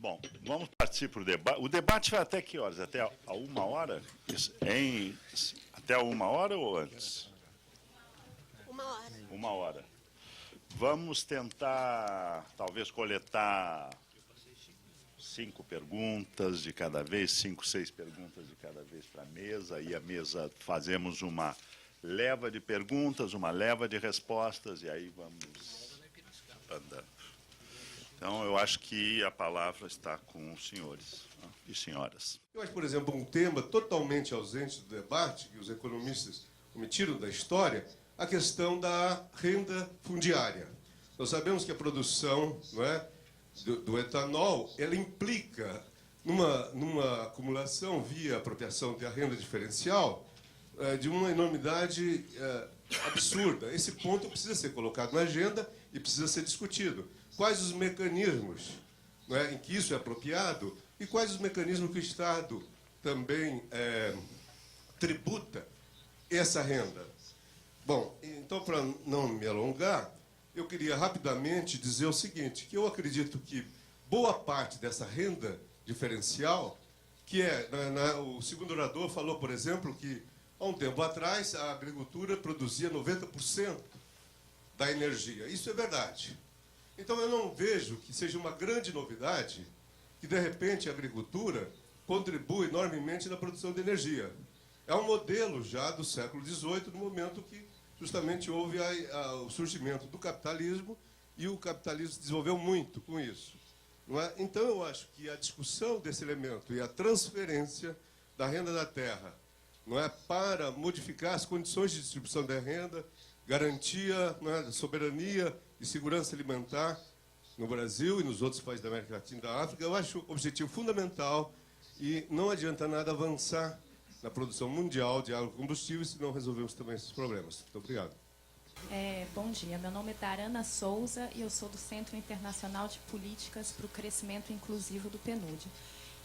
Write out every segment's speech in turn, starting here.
Bom, vamos partir para o debate. O debate vai até que horas? Até a 1h? Até a 1h ou antes? 1h. 1h. Vamos tentar, talvez, coletar 5 perguntas de cada vez, 5, 6 perguntas de cada vez para a mesa. Aí a mesa fazemos uma leva de perguntas, uma leva de respostas, e aí vamos andando. Então, eu acho que a palavra está com os senhores e senhoras. Eu acho, por exemplo, um tema totalmente ausente do debate, que os economistas omitiram da história, a questão da renda fundiária. Nós sabemos que a produção, não é, do etanol, ela implica numa acumulação via apropriação da renda diferencial de uma enormidade absurda. Esse ponto precisa ser colocado na agenda e precisa ser discutido. Quais os mecanismos, não é, em que isso é apropriado e quais os mecanismos que o Estado também tributa essa renda. Bom, então, para não me alongar, eu queria rapidamente dizer o seguinte, que eu acredito que boa parte dessa renda diferencial, que o segundo orador falou, por exemplo, que há um tempo atrás a agricultura produzia 90% da energia. Isso é verdade. Então, eu não vejo que seja uma grande novidade que, de repente, a agricultura contribui enormemente na produção de energia. É um modelo já do século XVIII, no momento que justamente houve o surgimento do capitalismo e o capitalismo se desenvolveu muito com isso. Não é? Então, eu acho que a discussão desse elemento e a transferência da renda da terra, não é, para modificar as condições de distribuição da renda, garantia, não é, da soberania e segurança alimentar no Brasil e nos outros países da América Latina e da África, eu acho objetivo fundamental e não adianta nada avançar na produção mundial de agrocombustíveis se não resolvermos também esses problemas. Muito obrigado. Bom dia, meu nome é Darana Souza e eu sou do Centro Internacional de Políticas para o Crescimento Inclusivo do PNUD.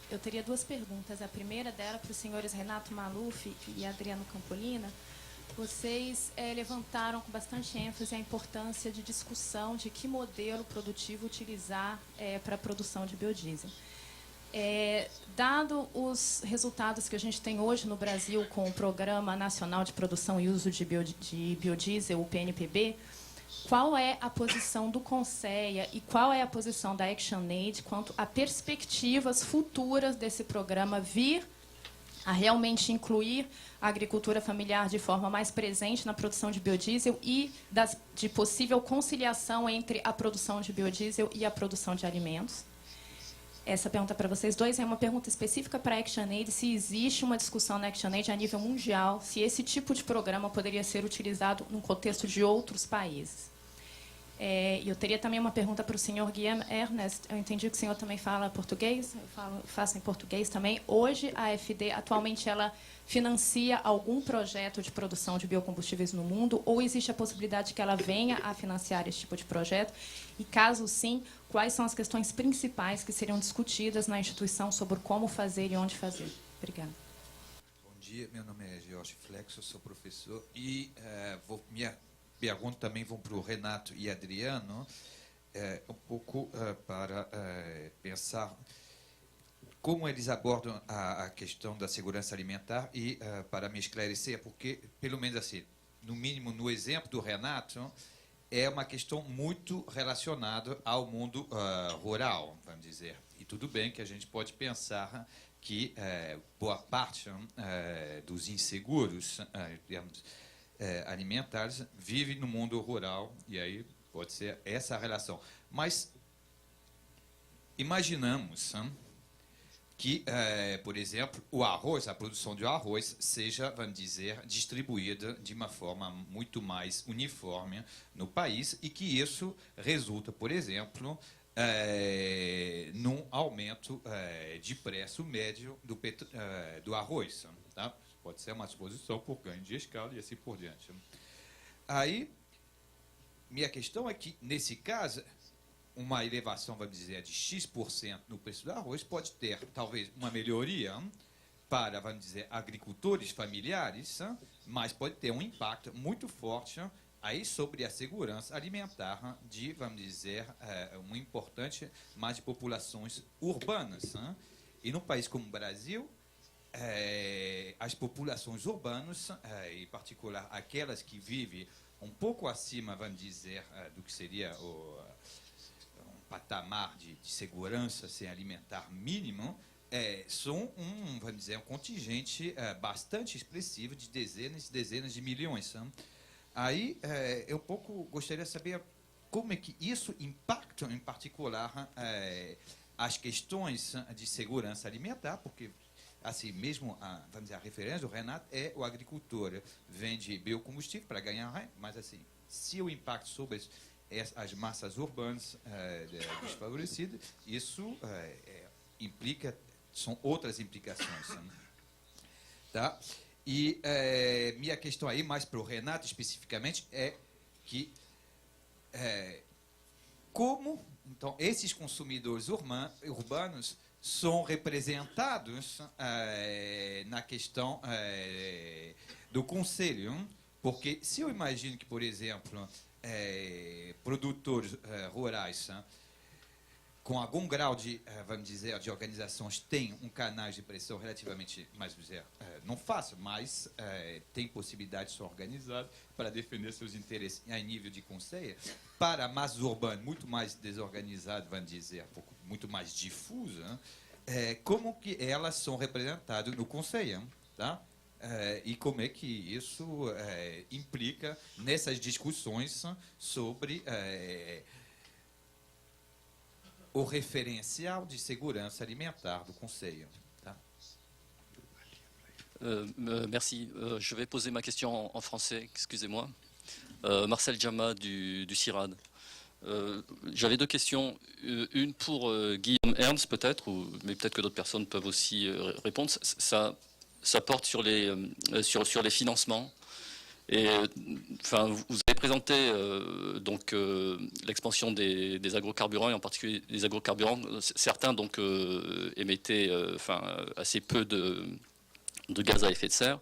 Eu teria 2 perguntas. A primeira dela para os senhores Renato Maluf e Adriano Campolina. Vocês levantaram com bastante ênfase a importância de discussão de que modelo produtivo utilizar para a produção de biodiesel. Dado os resultados que a gente tem hoje no Brasil com o Programa Nacional de Produção e Uso de Biodiesel, o PNPB, qual é a posição do CONSEA e qual é a posição da ActionAid quanto a perspectivas futuras desse programa vir a realmente incluir a agricultura familiar de forma mais presente na produção de biodiesel e de possível conciliação entre a produção de biodiesel e a produção de alimentos? Essa pergunta para vocês dois é uma pergunta específica para a ActionAid, se existe uma discussão na ActionAid a nível mundial, se esse tipo de programa poderia ser utilizado no contexto de outros países. Eu teria também uma pergunta para o senhor Guilherme Ernest. Eu entendi que o senhor também fala português, faço em português também. Hoje, a AfD, atualmente, ela financia algum projeto de produção de biocombustíveis no mundo, ou existe a possibilidade que ela venha a financiar esse tipo de projeto? E, caso sim, quais são as questões principais que seriam discutidas na instituição sobre como fazer e onde fazer? Obrigada. Bom dia, meu nome é Jorge Flexo, sou professor e minha pergunta também vão para o Renato e Adriano, um pouco para pensar como eles abordam a questão da segurança alimentar e para me esclarecer, porque, pelo menos assim, no mínimo no exemplo do Renato, é uma questão muito relacionada ao mundo rural, vamos dizer. E tudo bem que a gente pode pensar que boa parte dos inseguros alimentares vive no mundo rural, e aí pode ser essa a relação. Mas imaginamos que, por exemplo, o arroz, a produção de arroz, seja, vamos dizer, distribuída de uma forma muito mais uniforme no país e que isso resulta, por exemplo, num aumento de preço médio do arroz. Tá? Pode ser uma suposição por ganho de escala e assim por diante. Aí, minha questão é que, nesse caso, uma elevação, vamos dizer, de X% no preço do arroz pode ter, talvez, uma melhoria para, vamos dizer, agricultores familiares, mas pode ter um impacto muito forte aí sobre a segurança alimentar de, vamos dizer, uma importante mais de populações urbanas, né? E num país como o Brasil, as populações urbanas, em particular aquelas que vivem um pouco acima, vamos dizer, do que seria um patamar de segurança sem alimentar mínimo, são vamos dizer, um contingente bastante expressivo de dezenas e dezenas de milhões. Né? Aí eu pouco gostaria de saber como é que isso impacta, em particular, as questões de segurança alimentar, porque assim mesmo vamos dizer, a referência do Renato é o agricultor vende biocombustível para ganhar renda, mas assim, se o impacto sobre as massas urbanas desfavorecidas, isso implica, são outras implicações. Né? Tá? E minha questão aí, mais para o Renato especificamente, é que como então esses consumidores urbanos são representados na questão do Conselho. Porque se eu imagino que, por exemplo, produtores rurais com algum grau de, vamos dizer, de organizações têm um canal de pressão relativamente, mais dizer, não fácil, mas tem possibilidade de ser organizado para defender seus interesses a nível de conselho, para a massa urbana muito mais desorganizada, vamos dizer, muito mais difusa, como que elas são representadas no conselho, tá? E como é que isso implica nessas discussões sobre o référentiel de segurança alimentar du Conseil. Merci. Je vais poser ma question en français, excusez-moi. Marcel Djama du CIRAD. J'avais deux questions. Une pour Guillaume Ernst, peut-être, mais peut-être que d'autres personnes peuvent aussi répondre. Ça porte sur les financements. Et enfin, vous avez présenté donc l'expansion des agrocarburants et en particulier des agrocarburants. Certains donc émettaient assez peu de gaz à effet de serre.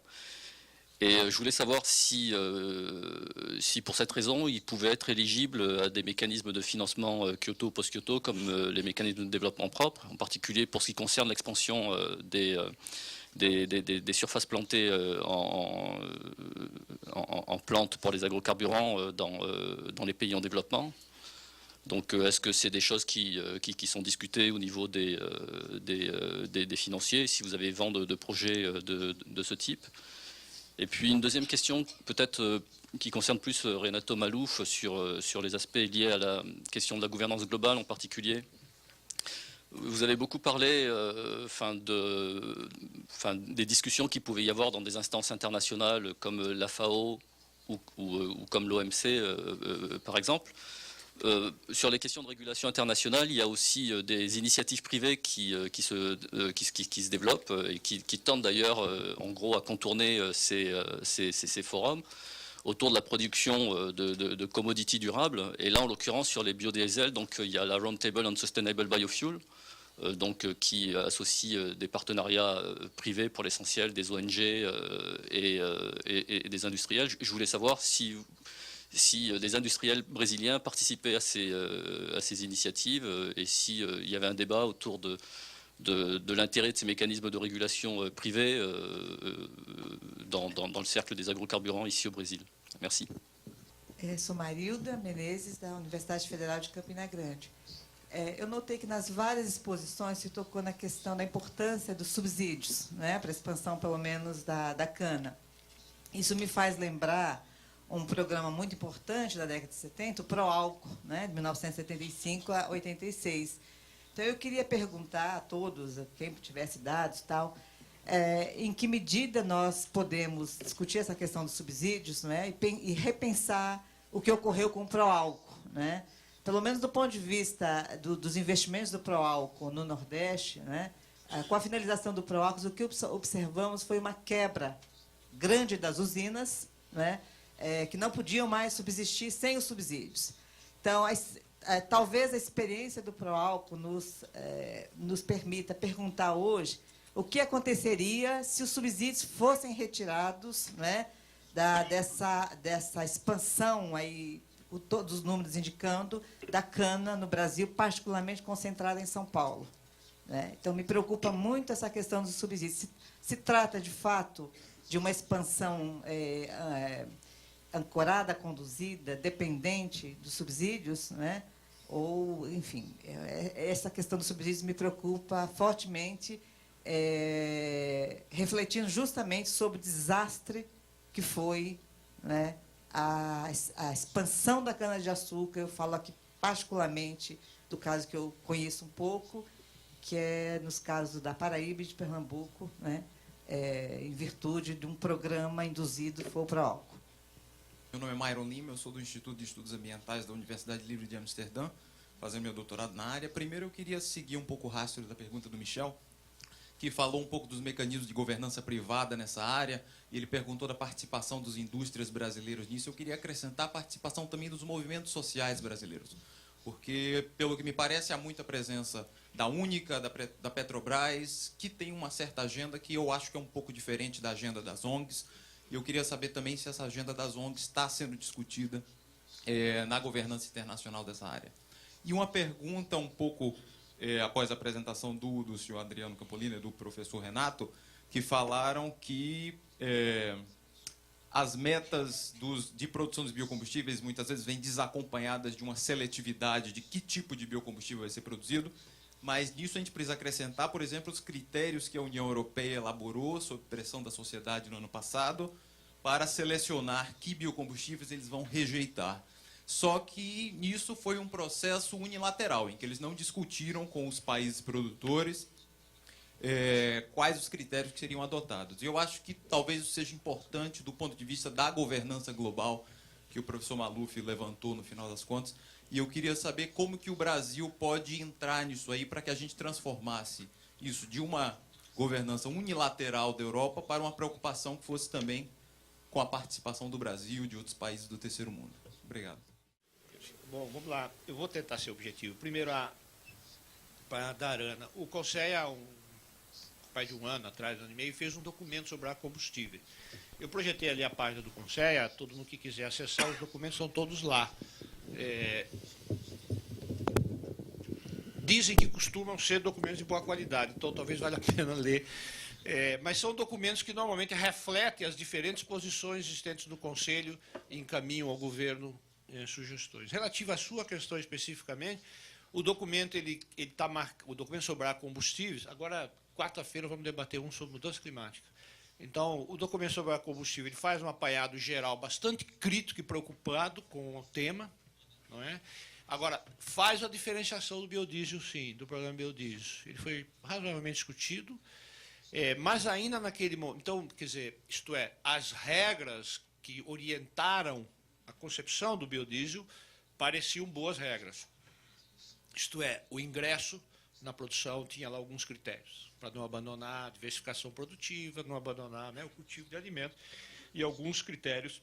Et je voulais savoir si pour cette raison, ils pouvaient être éligibles à des mécanismes de financement Kyoto, post-Kyoto, comme les mécanismes de développement propre, en particulier pour ce qui concerne l'expansion des surfaces plantées en plantes pour les agrocarburants dans les pays en développement. Donc, est-ce que c'est des choses qui sont discutées au niveau des financiers, si vous avez vent de projets de ce type? Et puis, une deuxième question, peut-être qui concerne plus Renato Malouf sur les aspects liés à la question de la gouvernance globale en particulier. Vous avez beaucoup parlé des discussions qu'il pouvait y avoir dans des instances internationales comme la FAO ou comme l'OMC, par exemple. Sur les questions de régulation internationale, il y a aussi des initiatives privées qui se développent et qui tentent d'ailleurs, en gros, à contourner ces forums autour de la production de commodities durables. Et là, en l'occurrence, sur les biodiesels, donc il y a la Roundtable on Sustainable Biofuel, qui associe des partenariats privés pour l'essentiel, des ONG et des industriels. Je voulais savoir si des industriels brésiliens participaient à ces initiatives et s'il y avait un débat autour de l'intérêt de ces mécanismes de régulation privés dans le cercle des agrocarburants ici au Brésil. Merci. Eu sou Marilda Menezes, da Universidade Federal de Campina Grande. Eu notei que nas várias exposições se tocou na questão da importância dos subsídios, né, para a expansão, pelo menos, da cana. Isso me faz lembrar um programa muito importante da década de 70, o Proálcool, né, de 1975 a 86. Então, eu queria perguntar a todos, quem tivesse dados e tal, em que medida nós podemos discutir essa questão dos subsídios, né, e repensar o que ocorreu com o Proálcool, né? Pelo menos do ponto de vista dos investimentos do Proálcool no Nordeste, né, com a finalização do Proálcool, o que observamos foi uma quebra grande das usinas, né, que não podiam mais subsistir sem os subsídios. Então, talvez a experiência do Proálcool nos permita perguntar hoje o que aconteceria se os subsídios fossem retirados, né, dessa expansão, aí, todos os números indicando, da cana no Brasil, particularmente concentrada em São Paulo. Né? Então, me preocupa muito essa questão dos subsídios. Se trata, de fato, de uma expansão ancorada, conduzida, dependente dos subsídios, né? Ou, enfim, essa questão dos subsídios me preocupa fortemente, refletindo justamente sobre o desastre que foi, né, a expansão da cana-de-açúcar. Eu falo aqui particularmente do caso que eu conheço um pouco, que é nos casos da Paraíba e de Pernambuco, né, em virtude de um programa induzido que foi o PROALCO. Meu nome é Myron Lima, eu sou do Instituto de Estudos Ambientais da Universidade Livre de Amsterdã, fazendo meu doutorado na área. Primeiro, eu queria seguir um pouco o rastro da pergunta do Michel, que falou um pouco dos mecanismos de governança privada nessa área, e ele perguntou da participação das indústrias brasileiras nisso. Eu queria acrescentar a participação também dos movimentos sociais brasileiros, porque, pelo que me parece, há muita presença da Única, da Petrobras, que tem uma certa agenda que eu acho que é um pouco diferente da agenda das ONGs. Eu queria saber também se essa agenda das ONGs está sendo discutida na governança internacional dessa área. E uma pergunta um pouco, após a apresentação do senhor Adriano Campolino e do professor Renato, que falaram que as metas de produção dos biocombustíveis muitas vezes vêm desacompanhadas de uma seletividade de que tipo de biocombustível vai ser produzido, mas nisso a gente precisa acrescentar, por exemplo, os critérios que a União Europeia elaborou sob pressão da sociedade no ano passado para selecionar que biocombustíveis eles vão rejeitar. Só que nisso foi um processo unilateral, em que eles não discutiram com os países produtores quais os critérios que seriam adotados. E eu acho que talvez isso seja importante do ponto de vista da governança global, que o professor Maluf levantou no final das contas. E eu queria saber como que o Brasil pode entrar nisso aí para que a gente transformasse isso de uma governança unilateral da Europa para uma preocupação que fosse também com a participação do Brasil e de outros países do terceiro mundo. Obrigado. Bom, vamos lá. Eu vou tentar ser objetivo. Primeiro, para a Darana. O CONSEA, faz de um ano atrás, um ano e meio, fez um documento sobre a combustível. Eu projetei ali a página do CONSEA, todo mundo que quiser acessar, os documentos são todos lá. Dizem que costumam ser documentos de boa qualidade, então talvez valha a pena ler. Mas são documentos que normalmente refletem as diferentes posições existentes no Conselho e encaminham ao governo sugestões. Relativo à sua questão especificamente, o documento o documento sobre combustíveis. Agora, quarta-feira, vamos debater um sobre mudança climática. Então, o documento sobre a combustível ele faz um apanhado geral bastante crítico e preocupado com o tema, não é? Agora, faz a diferenciação do biodiesel, sim, do programa biodiesel. Ele foi razoavelmente discutido, mas ainda naquele momento. Então, quer dizer, isto é, as regras que orientaram a concepção do biodiesel pareciam boas regras. Isto é, o ingresso na produção tinha lá alguns critérios, para não abandonar a diversificação produtiva, não abandonar, né, o cultivo de alimentos, e alguns critérios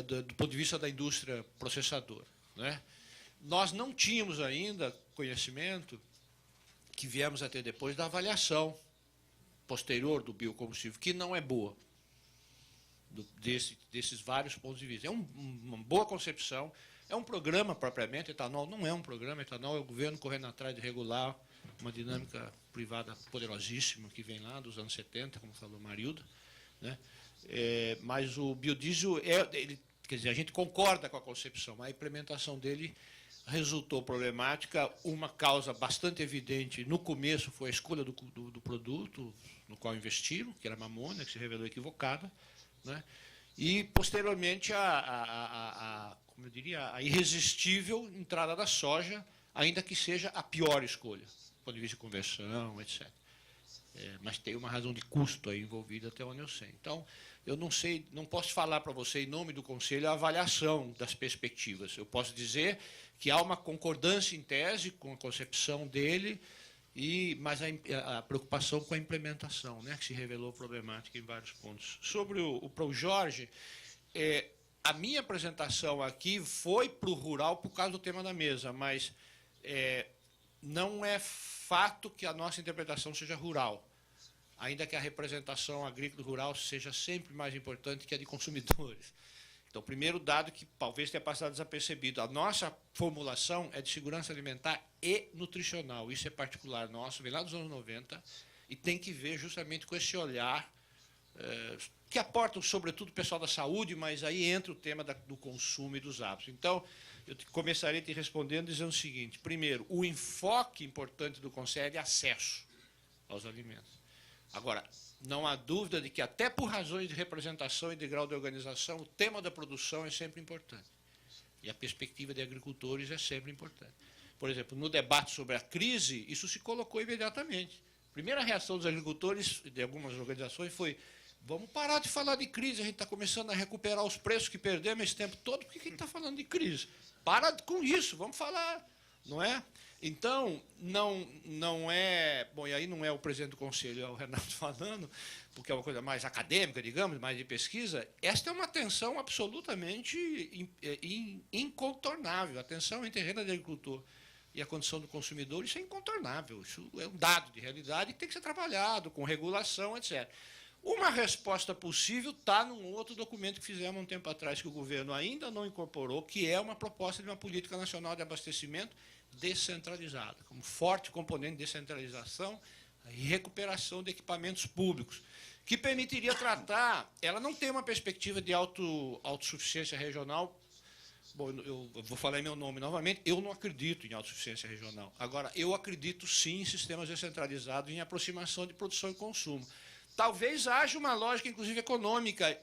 do ponto de vista da indústria processadora. Né? Nós não tínhamos ainda conhecimento, que viemos a ter depois, da avaliação posterior do biocombustível, que não é boa, desses vários pontos de vista. É uma boa concepção, é um programa propriamente. Etanol não é um programa, etanol é o governo correndo atrás de regular uma dinâmica privada poderosíssima que vem lá dos anos 70, como falou Marilda, né? Mas o biodiesel, quer dizer, a gente concorda com a concepção, mas a implementação dele resultou problemática. Uma causa bastante evidente no começo foi a escolha do produto no qual investiram, que era a mamona, que se revelou equivocada, né? E, posteriormente, como eu diria, a irresistível entrada da soja, ainda que seja a pior escolha, do ponto de vista de conversão, etc. Mas tem uma razão de custo aí envolvida, até onde eu sei. Então, eu não sei, não posso falar para você, em nome do Conselho, a avaliação das perspectivas. Eu posso dizer que há uma concordância em tese com a concepção dele, mas a preocupação com a implementação, né, que se revelou problemática em vários pontos. Sobre o Jorge, a minha apresentação aqui foi para o rural por causa do tema da mesa, mas não é fato que a nossa interpretação seja rural. ainda que a representação agrícola e rural seja sempre mais importante que a de consumidores. Então, o primeiro dado que talvez tenha passado desapercebido, a nossa formulação é de segurança alimentar e nutricional. Isso é particular nosso, vem lá dos anos 90, e tem que ver justamente com esse olhar, que aporta, sobretudo, o pessoal da saúde, mas aí entra o tema do consumo e dos hábitos. Então, eu começaria te respondendo dizendo o seguinte: primeiro, o enfoque importante do Conselho é acesso aos alimentos. Agora, não há dúvida de que, até por razões de representação e de grau de organização, o tema da produção é sempre importante. E a perspectiva de agricultores é sempre importante. Por exemplo, no debate sobre a crise, isso se colocou imediatamente. A primeira reação dos agricultores e de algumas organizações foi: vamos parar de falar de crise, a gente está começando a recuperar os preços que perdemos esse tempo todo, por que a gente está falando de crise? Para com isso, vamos falar, não é? Então, não é... Bom, e aí não é o presidente do Conselho, é o Renato falando, porque é uma coisa mais acadêmica, digamos, mais de pesquisa. Esta é uma tensão absolutamente incontornável. A tensão entre a renda do agricultor e a condição do consumidor, isso é incontornável. Isso é um dado de realidade que tem que ser trabalhado, com regulação, etc. Uma resposta possível está num outro documento que fizemos um tempo atrás, que o governo ainda não incorporou, que é uma proposta de uma política nacional de abastecimento descentralizada, como forte componente de descentralização e recuperação de equipamentos públicos, que permitiria tratar... Ela não tem uma perspectiva de autossuficiência regional. Bom, eu vou falar em meu nome novamente, eu não acredito em autossuficiência regional. Agora, eu acredito sim em sistemas descentralizados, em aproximação de produção e consumo. Talvez haja uma lógica, inclusive econômica,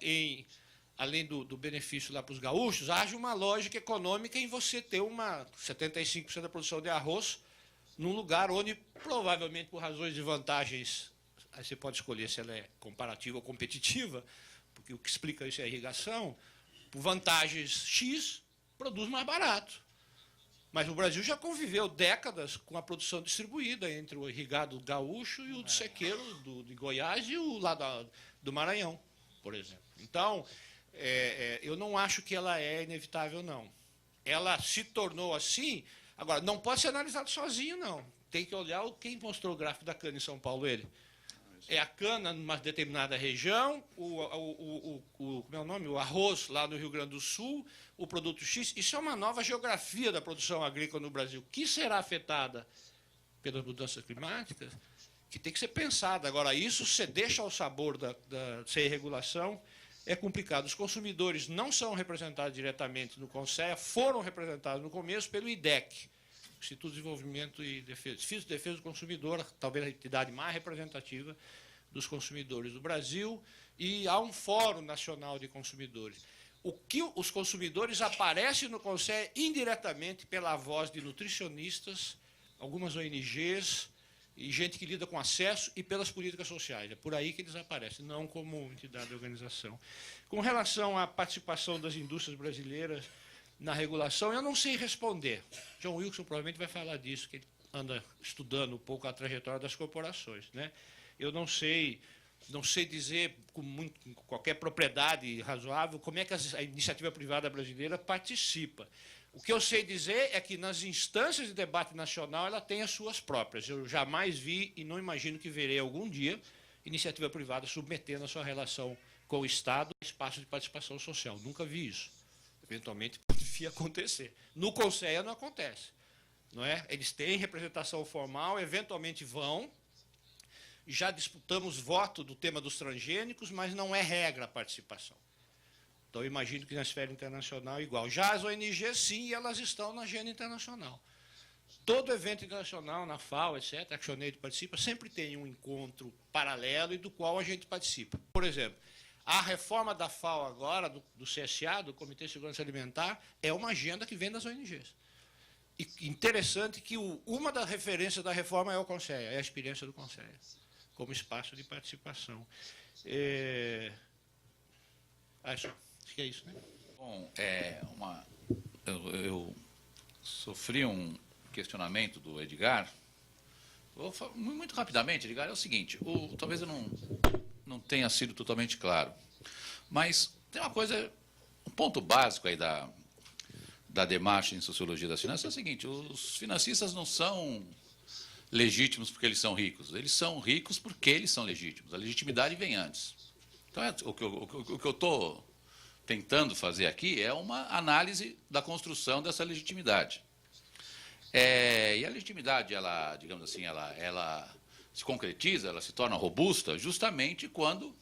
além do benefício lá para os gaúchos, haja uma lógica econômica em você ter 75% da produção de arroz num lugar onde, provavelmente por razões de vantagens, aí você pode escolher se ela é comparativa ou competitiva, porque o que explica isso é a irrigação, por vantagens X, produz mais barato. Mas o Brasil já conviveu décadas com a produção distribuída entre o irrigado gaúcho e o de sequeiro de Goiás e o lá do Maranhão, por exemplo. Então, eu não acho que ela é inevitável, não. Ela se tornou assim. Agora, não pode ser analisado sozinho, não. Tem que olhar quem mostrou o gráfico da cana em São Paulo, ele. É a cana numa determinada região, como é o nome? O arroz lá no Rio Grande do Sul, o produto X. Isso é uma nova geografia da produção agrícola no Brasil, que será afetada pelas mudanças climáticas, que tem que ser pensada. Agora, isso você deixa ao sabor sem regulação, é complicado. Os consumidores não são representados diretamente no CONSEA, foram representados no começo pelo IDEC, Instituto de Desenvolvimento e Defesa do Consumidor, talvez a entidade mais representativa dos consumidores do Brasil, e há um Fórum Nacional de Consumidores. O que os consumidores aparecem no CONSEA indiretamente pela voz de nutricionistas, algumas ONGs e gente que lida com acesso e pelas políticas sociais. É por aí que eles aparecem, não como entidade de organização. Com relação à participação das indústrias brasileiras na regulação, eu não sei responder. John Wilson provavelmente vai falar disso, que ele anda estudando um pouco a trajetória das corporações, né? Eu não sei dizer com qualquer propriedade razoável como é que a iniciativa privada brasileira participa. O que eu sei dizer é que nas instâncias de debate nacional ela tem as suas próprias. Eu jamais vi e não imagino que verei algum dia iniciativa privada submetendo a sua relação com o Estado a espaço de participação social. Nunca vi isso. Eventualmente poderia acontecer. No CONSEA não acontece, não é? Eles têm representação formal, eventualmente vão. Já disputamos voto do tema dos transgênicos, mas não é regra a participação. Então, eu imagino que na esfera internacional é igual. Já as ONGs, sim, elas estão na agenda internacional. Todo evento internacional, na FAO, etc., a ActionAid participa, sempre tem um encontro paralelo e do qual a gente participa. Por exemplo, a reforma da FAO agora, do CSA, do Comitê de Segurança Alimentar, é uma agenda que vem das ONGs. E interessante que uma das referências da reforma é o CONSEA, é a experiência do CONSEA, como espaço de participação. Acho que é isso, né? Bom, eu sofri um questionamento do Edgar. Vou falar muito rapidamente, Edgar, é o seguinte, talvez eu não tenha sido totalmente claro, mas tem uma coisa, um ponto básico aí da demarcha em Sociologia das Finanças é o seguinte: os financistas não são legítimos porque eles são ricos. Eles são ricos porque eles são legítimos. A legitimidade vem antes. Então, o que eu estou tentando fazer aqui é uma análise da construção dessa legitimidade. E a legitimidade, ela, digamos assim, ela se concretiza, ela se torna robusta justamente quando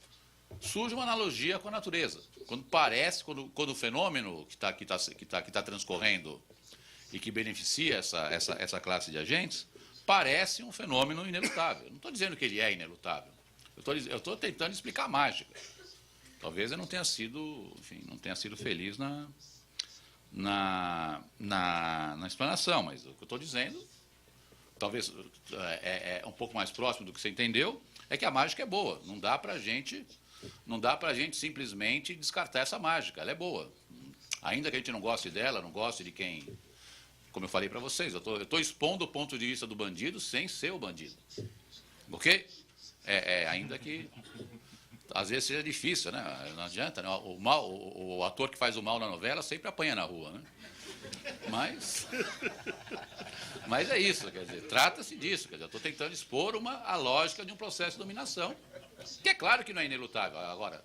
surge uma analogia com a natureza. Quando parece, quando o fenômeno que está transcorrendo e que beneficia essa classe de agentes, parece um fenômeno inelutável. Eu não estou dizendo que ele é inelutável. Eu estou tentando explicar a mágica. Talvez eu não tenha sido, enfim, não tenha sido feliz na explanação, mas o que eu estou dizendo, talvez é um pouco mais próximo do que você entendeu, é que a mágica é boa. Não dá para a gente simplesmente descartar essa mágica. Ela é boa. Ainda que a gente não goste dela, não goste de quem... Como eu falei para vocês, eu estou expondo o ponto de vista do bandido sem ser o bandido. Ok? Ainda que às vezes seja difícil, né? Não adianta, né? O ator que faz o mal na novela sempre apanha na rua, né? Mas é isso, quer dizer, trata-se disso. Quer dizer, eu estou tentando expor a lógica de um processo de dominação, que é claro que não é inelutável. Agora,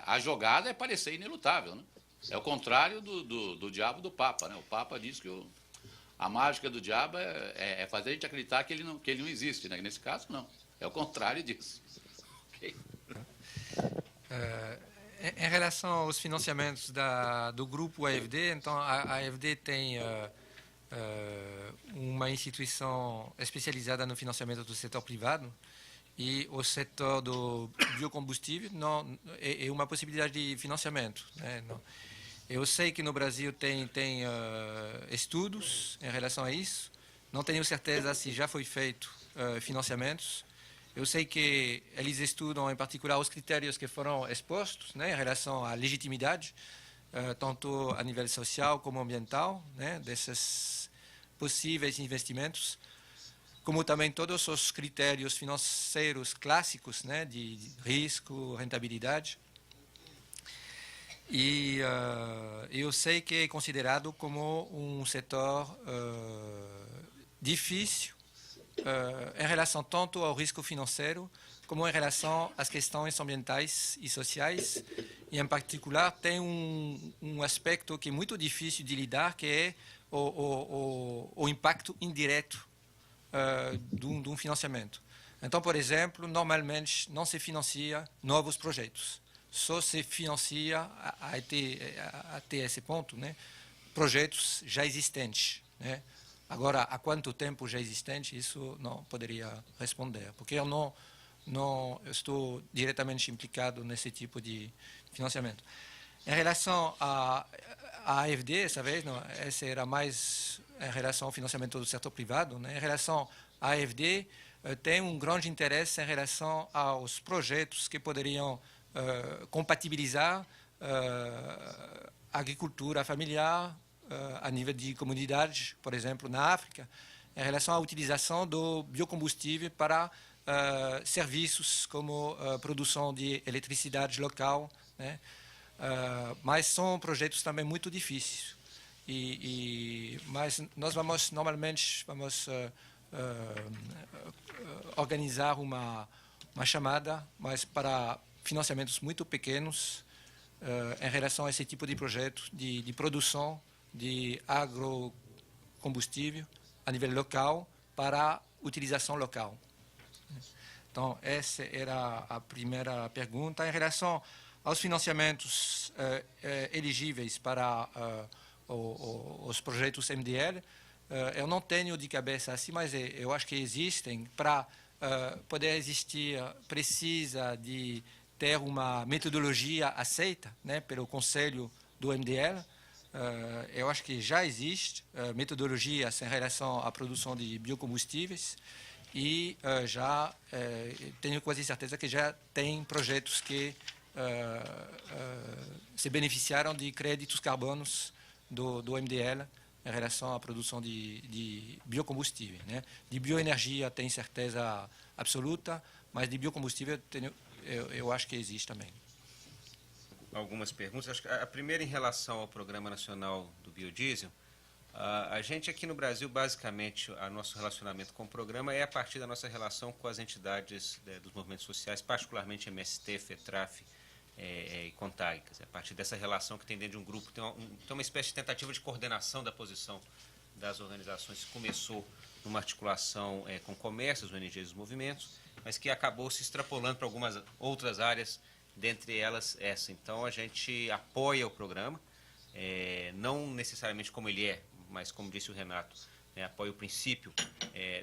a jogada é parecer inelutável, né? É o contrário do diabo do Papa, né? O Papa diz que a mágica do diabo é fazer a gente acreditar que ele não existe, né? Nesse caso, não. É o contrário disso. Okay. Em relação aos financiamentos do grupo AFD, então a AFD tem uma instituição especializada no financiamento do setor privado, e o setor do biocombustível é uma possibilidade de financiamento, né? Eu sei que no Brasil tem estudos em relação a isso. Não tenho certeza se já foi feito financiamentos. Eu sei que eles estudam, em particular, os critérios que foram expostos, né, em relação à legitimidade, tanto a nível social como ambiental, né, desses possíveis investimentos, como também todos os critérios financeiros clássicos, né, de risco, rentabilidade. E eu sei que é considerado como um setor difícil em relação tanto ao risco financeiro como em relação às questões ambientais e sociais. E, em particular, tem um aspecto que é muito difícil de lidar, que é o impacto indireto de um financiamento. Então, por exemplo, normalmente não se financia novos projetos. Só se financia, até esse ponto, né, projetos já existentes, né? Agora, há quanto tempo já existente, isso não poderia responder, porque eu não estou diretamente implicado nesse tipo de financiamento. Em relação à AFD, essa vez, essa era mais em relação ao financiamento do setor privado, né? Em relação à AFD, tem um grande interesse em relação aos projetos que poderiam compatibilizar a agricultura familiar a nível de comunidades, por exemplo, na África, em relação à utilização do biocombustível para serviços como produção de eletricidade local, né? Mas são projetos também muito difíceis. Mas nós normalmente vamos organizar uma chamada, mas para financiamentos muito pequenos em relação a esse tipo de projeto de produção de agrocombustível a nível local para utilização local. Então, essa era a primeira pergunta. Em relação aos financiamentos elegíveis para os projetos MDL, eu não tenho de cabeça assim, mas eu acho que existem. Para poder existir, precisa de ter uma metodologia aceita, né, pelo Conselho do MDL. Eu acho que já existe metodologias em relação à produção de biocombustíveis e já tenho quase certeza que já tem projetos que se beneficiaram de créditos carbonos do MDL em relação à produção de biocombustível, né? De bioenergia tem certeza absoluta, mas de biocombustível eu acho que existe também. Algumas perguntas. Acho que a primeira, em relação ao Programa Nacional do Biodiesel, A gente aqui no Brasil, basicamente, o nosso relacionamento com o programa é a partir da nossa relação com as entidades dos movimentos sociais, particularmente MST, FETRAF e CONTAG. A partir dessa relação que tem dentro de um grupo, tem uma espécie de tentativa de coordenação da posição das organizações que começou numa articulação com comércios, ONGs e os movimentos, mas que acabou se extrapolando para algumas outras áreas, dentre elas essa. Então, a gente apoia o programa, não necessariamente como ele é, mas, como disse o Renato, apoia o princípio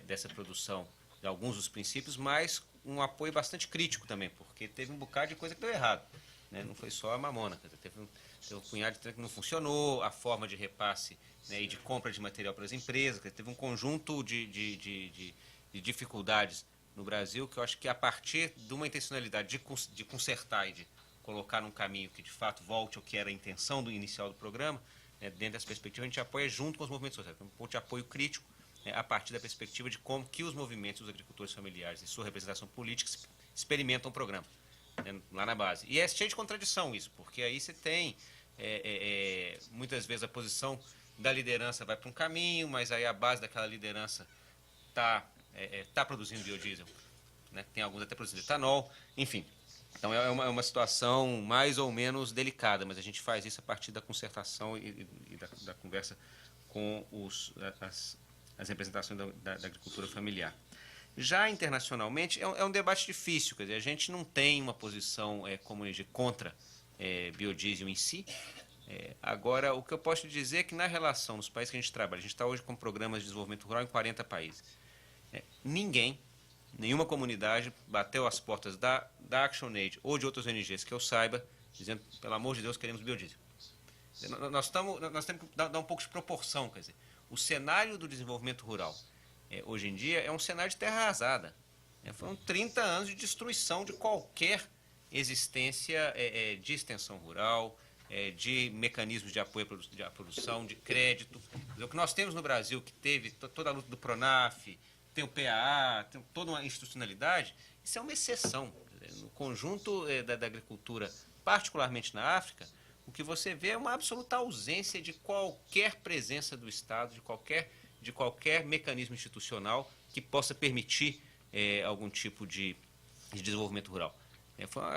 dessa produção, de alguns dos princípios, mas um apoio bastante crítico também, porque teve um bocado de coisa que deu errado. Não foi só a mamona, teve um punhado de trem que não funcionou, a forma de repasse e de compra de material para as empresas, teve um conjunto de dificuldades no Brasil que eu acho que a partir de uma intencionalidade de consertar e de colocar num caminho que de fato volte ao que era a intenção inicial do programa, dentro dessa perspectiva a gente apoia junto com os movimentos sociais, um ponto de apoio crítico a partir da perspectiva de como que os movimentos, os agricultores familiares e sua representação política experimentam o programa, lá na base. E é cheio de contradição isso, porque aí você tem, muitas vezes, a posição da liderança vai para um caminho, mas aí a base daquela liderança está produzindo biodiesel, tem alguns até produzindo etanol, enfim. Então é uma situação mais ou menos delicada, mas a gente faz isso a partir da concertação e da conversa com as representações da agricultura familiar. Já internacionalmente é um debate difícil, quer dizer, a gente não tem uma posição como ONG contra biodiesel em si. Agora, o que eu posso dizer é que na relação nos países que a gente trabalha, a gente está hoje com programas de desenvolvimento rural em 40 países. Nenhuma comunidade bateu as portas da ActionAid ou de outras ONGs que eu saiba, dizendo, pelo amor de Deus, queremos biodiesel. Nós temos que dar um pouco de proporção, quer dizer, o cenário do desenvolvimento rural, hoje em dia, é um cenário de terra arrasada. Foram 30 anos de destruição de qualquer existência de extensão rural, de mecanismos de apoio à produção, de crédito. O que nós temos no Brasil, que teve toda a luta do PRONAF, tem o PAA, tem toda uma institucionalidade, isso é uma exceção. No conjunto da agricultura, particularmente na África, o que você vê é uma absoluta ausência de qualquer presença do Estado, de qualquer mecanismo institucional que possa permitir algum tipo de desenvolvimento rural.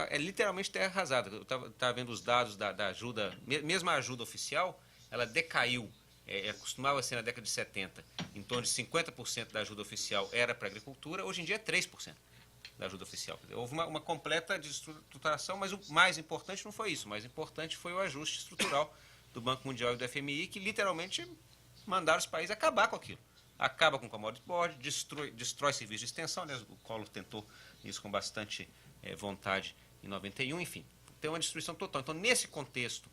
É literalmente terra arrasada. Eu estava vendo os dados da ajuda, mesmo a ajuda oficial, ela decaiu. Costumava ser na década de 70, em torno de 50% da ajuda oficial era para a agricultura, hoje em dia é 3% da ajuda oficial. Houve uma completa desestruturação, mas o mais importante não foi isso. O mais importante foi o ajuste estrutural do Banco Mundial e do FMI, que literalmente mandaram os países acabar com aquilo. Acaba com o Commodity Board, destrói serviços de extensão, aliás, o Collor tentou isso com bastante vontade em 91, enfim, tem uma destruição total. Então, nesse contexto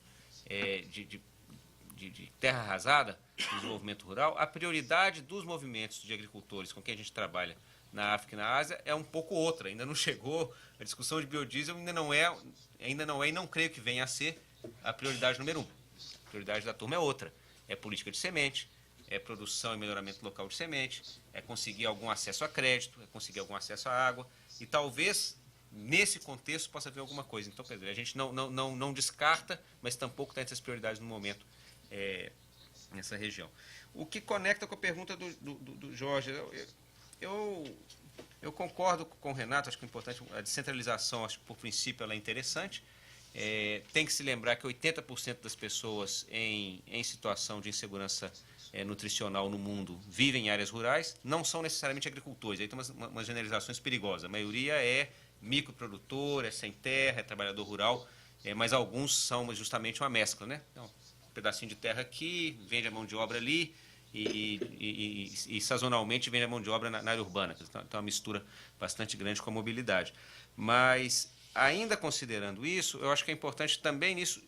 de terra arrasada, desenvolvimento rural, a prioridade dos movimentos de agricultores com quem a gente trabalha na África e na Ásia é um pouco outra. Ainda não chegou, a discussão de biodiesel ainda não é e não creio que venha a ser a prioridade número 1. A prioridade da turma é outra. É política de semente, é produção e melhoramento local de semente, é conseguir algum acesso a crédito, é conseguir algum acesso à água, e talvez nesse contexto possa haver alguma coisa. Então, quer dizer, a gente não descarta, mas tampouco está entre as prioridades no momento nessa região. O que conecta com a pergunta do Jorge, eu concordo com o Renato, acho que é importante, a descentralização, acho que por princípio ela é interessante. Tem que se lembrar que 80% das pessoas em situação de insegurança nutricional no mundo vivem em áreas rurais, não são necessariamente agricultores, aí tem umas generalizações perigosas. A maioria é microprodutor, é sem terra, é trabalhador rural, mas alguns são justamente uma mescla, né? Então, um pedacinho de terra aqui, vende a mão de obra ali e sazonalmente vende a mão de obra na área urbana. Então, é uma mistura bastante grande com a mobilidade. Mas, ainda considerando isso, eu acho que é importante também nisso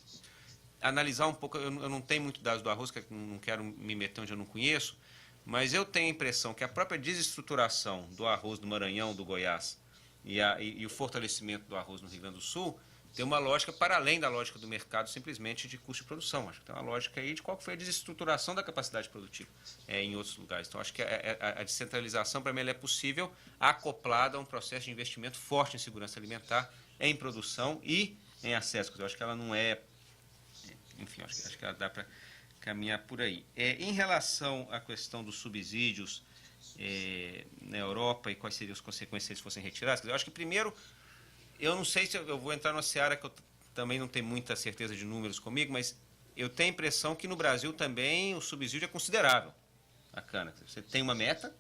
analisar um pouco. Eu não tenho muito dados do arroz, que não quero me meter onde eu não conheço, mas eu tenho a impressão que a própria desestruturação do arroz do Maranhão, do Goiás, e o fortalecimento do arroz no Rio Grande do Sul tem uma lógica para além da lógica do mercado simplesmente de custo de produção. Acho que tem uma lógica aí de qual foi a desestruturação da capacidade produtiva em outros lugares. Então, acho que a descentralização, para mim, ela é possível acoplada a um processo de investimento forte em segurança alimentar, em produção e em acesso. Eu acho que ela não é... Enfim, acho que ela dá para caminhar por aí. Em relação à questão dos subsídios na Europa e quais seriam as consequências se eles fossem retirados, eu acho que, primeiro, eu não sei se eu vou entrar numa seara que eu também não tenho muita certeza de números comigo, mas eu tenho a impressão que no Brasil também o subsídio é considerável a cana. Você tem uma meta,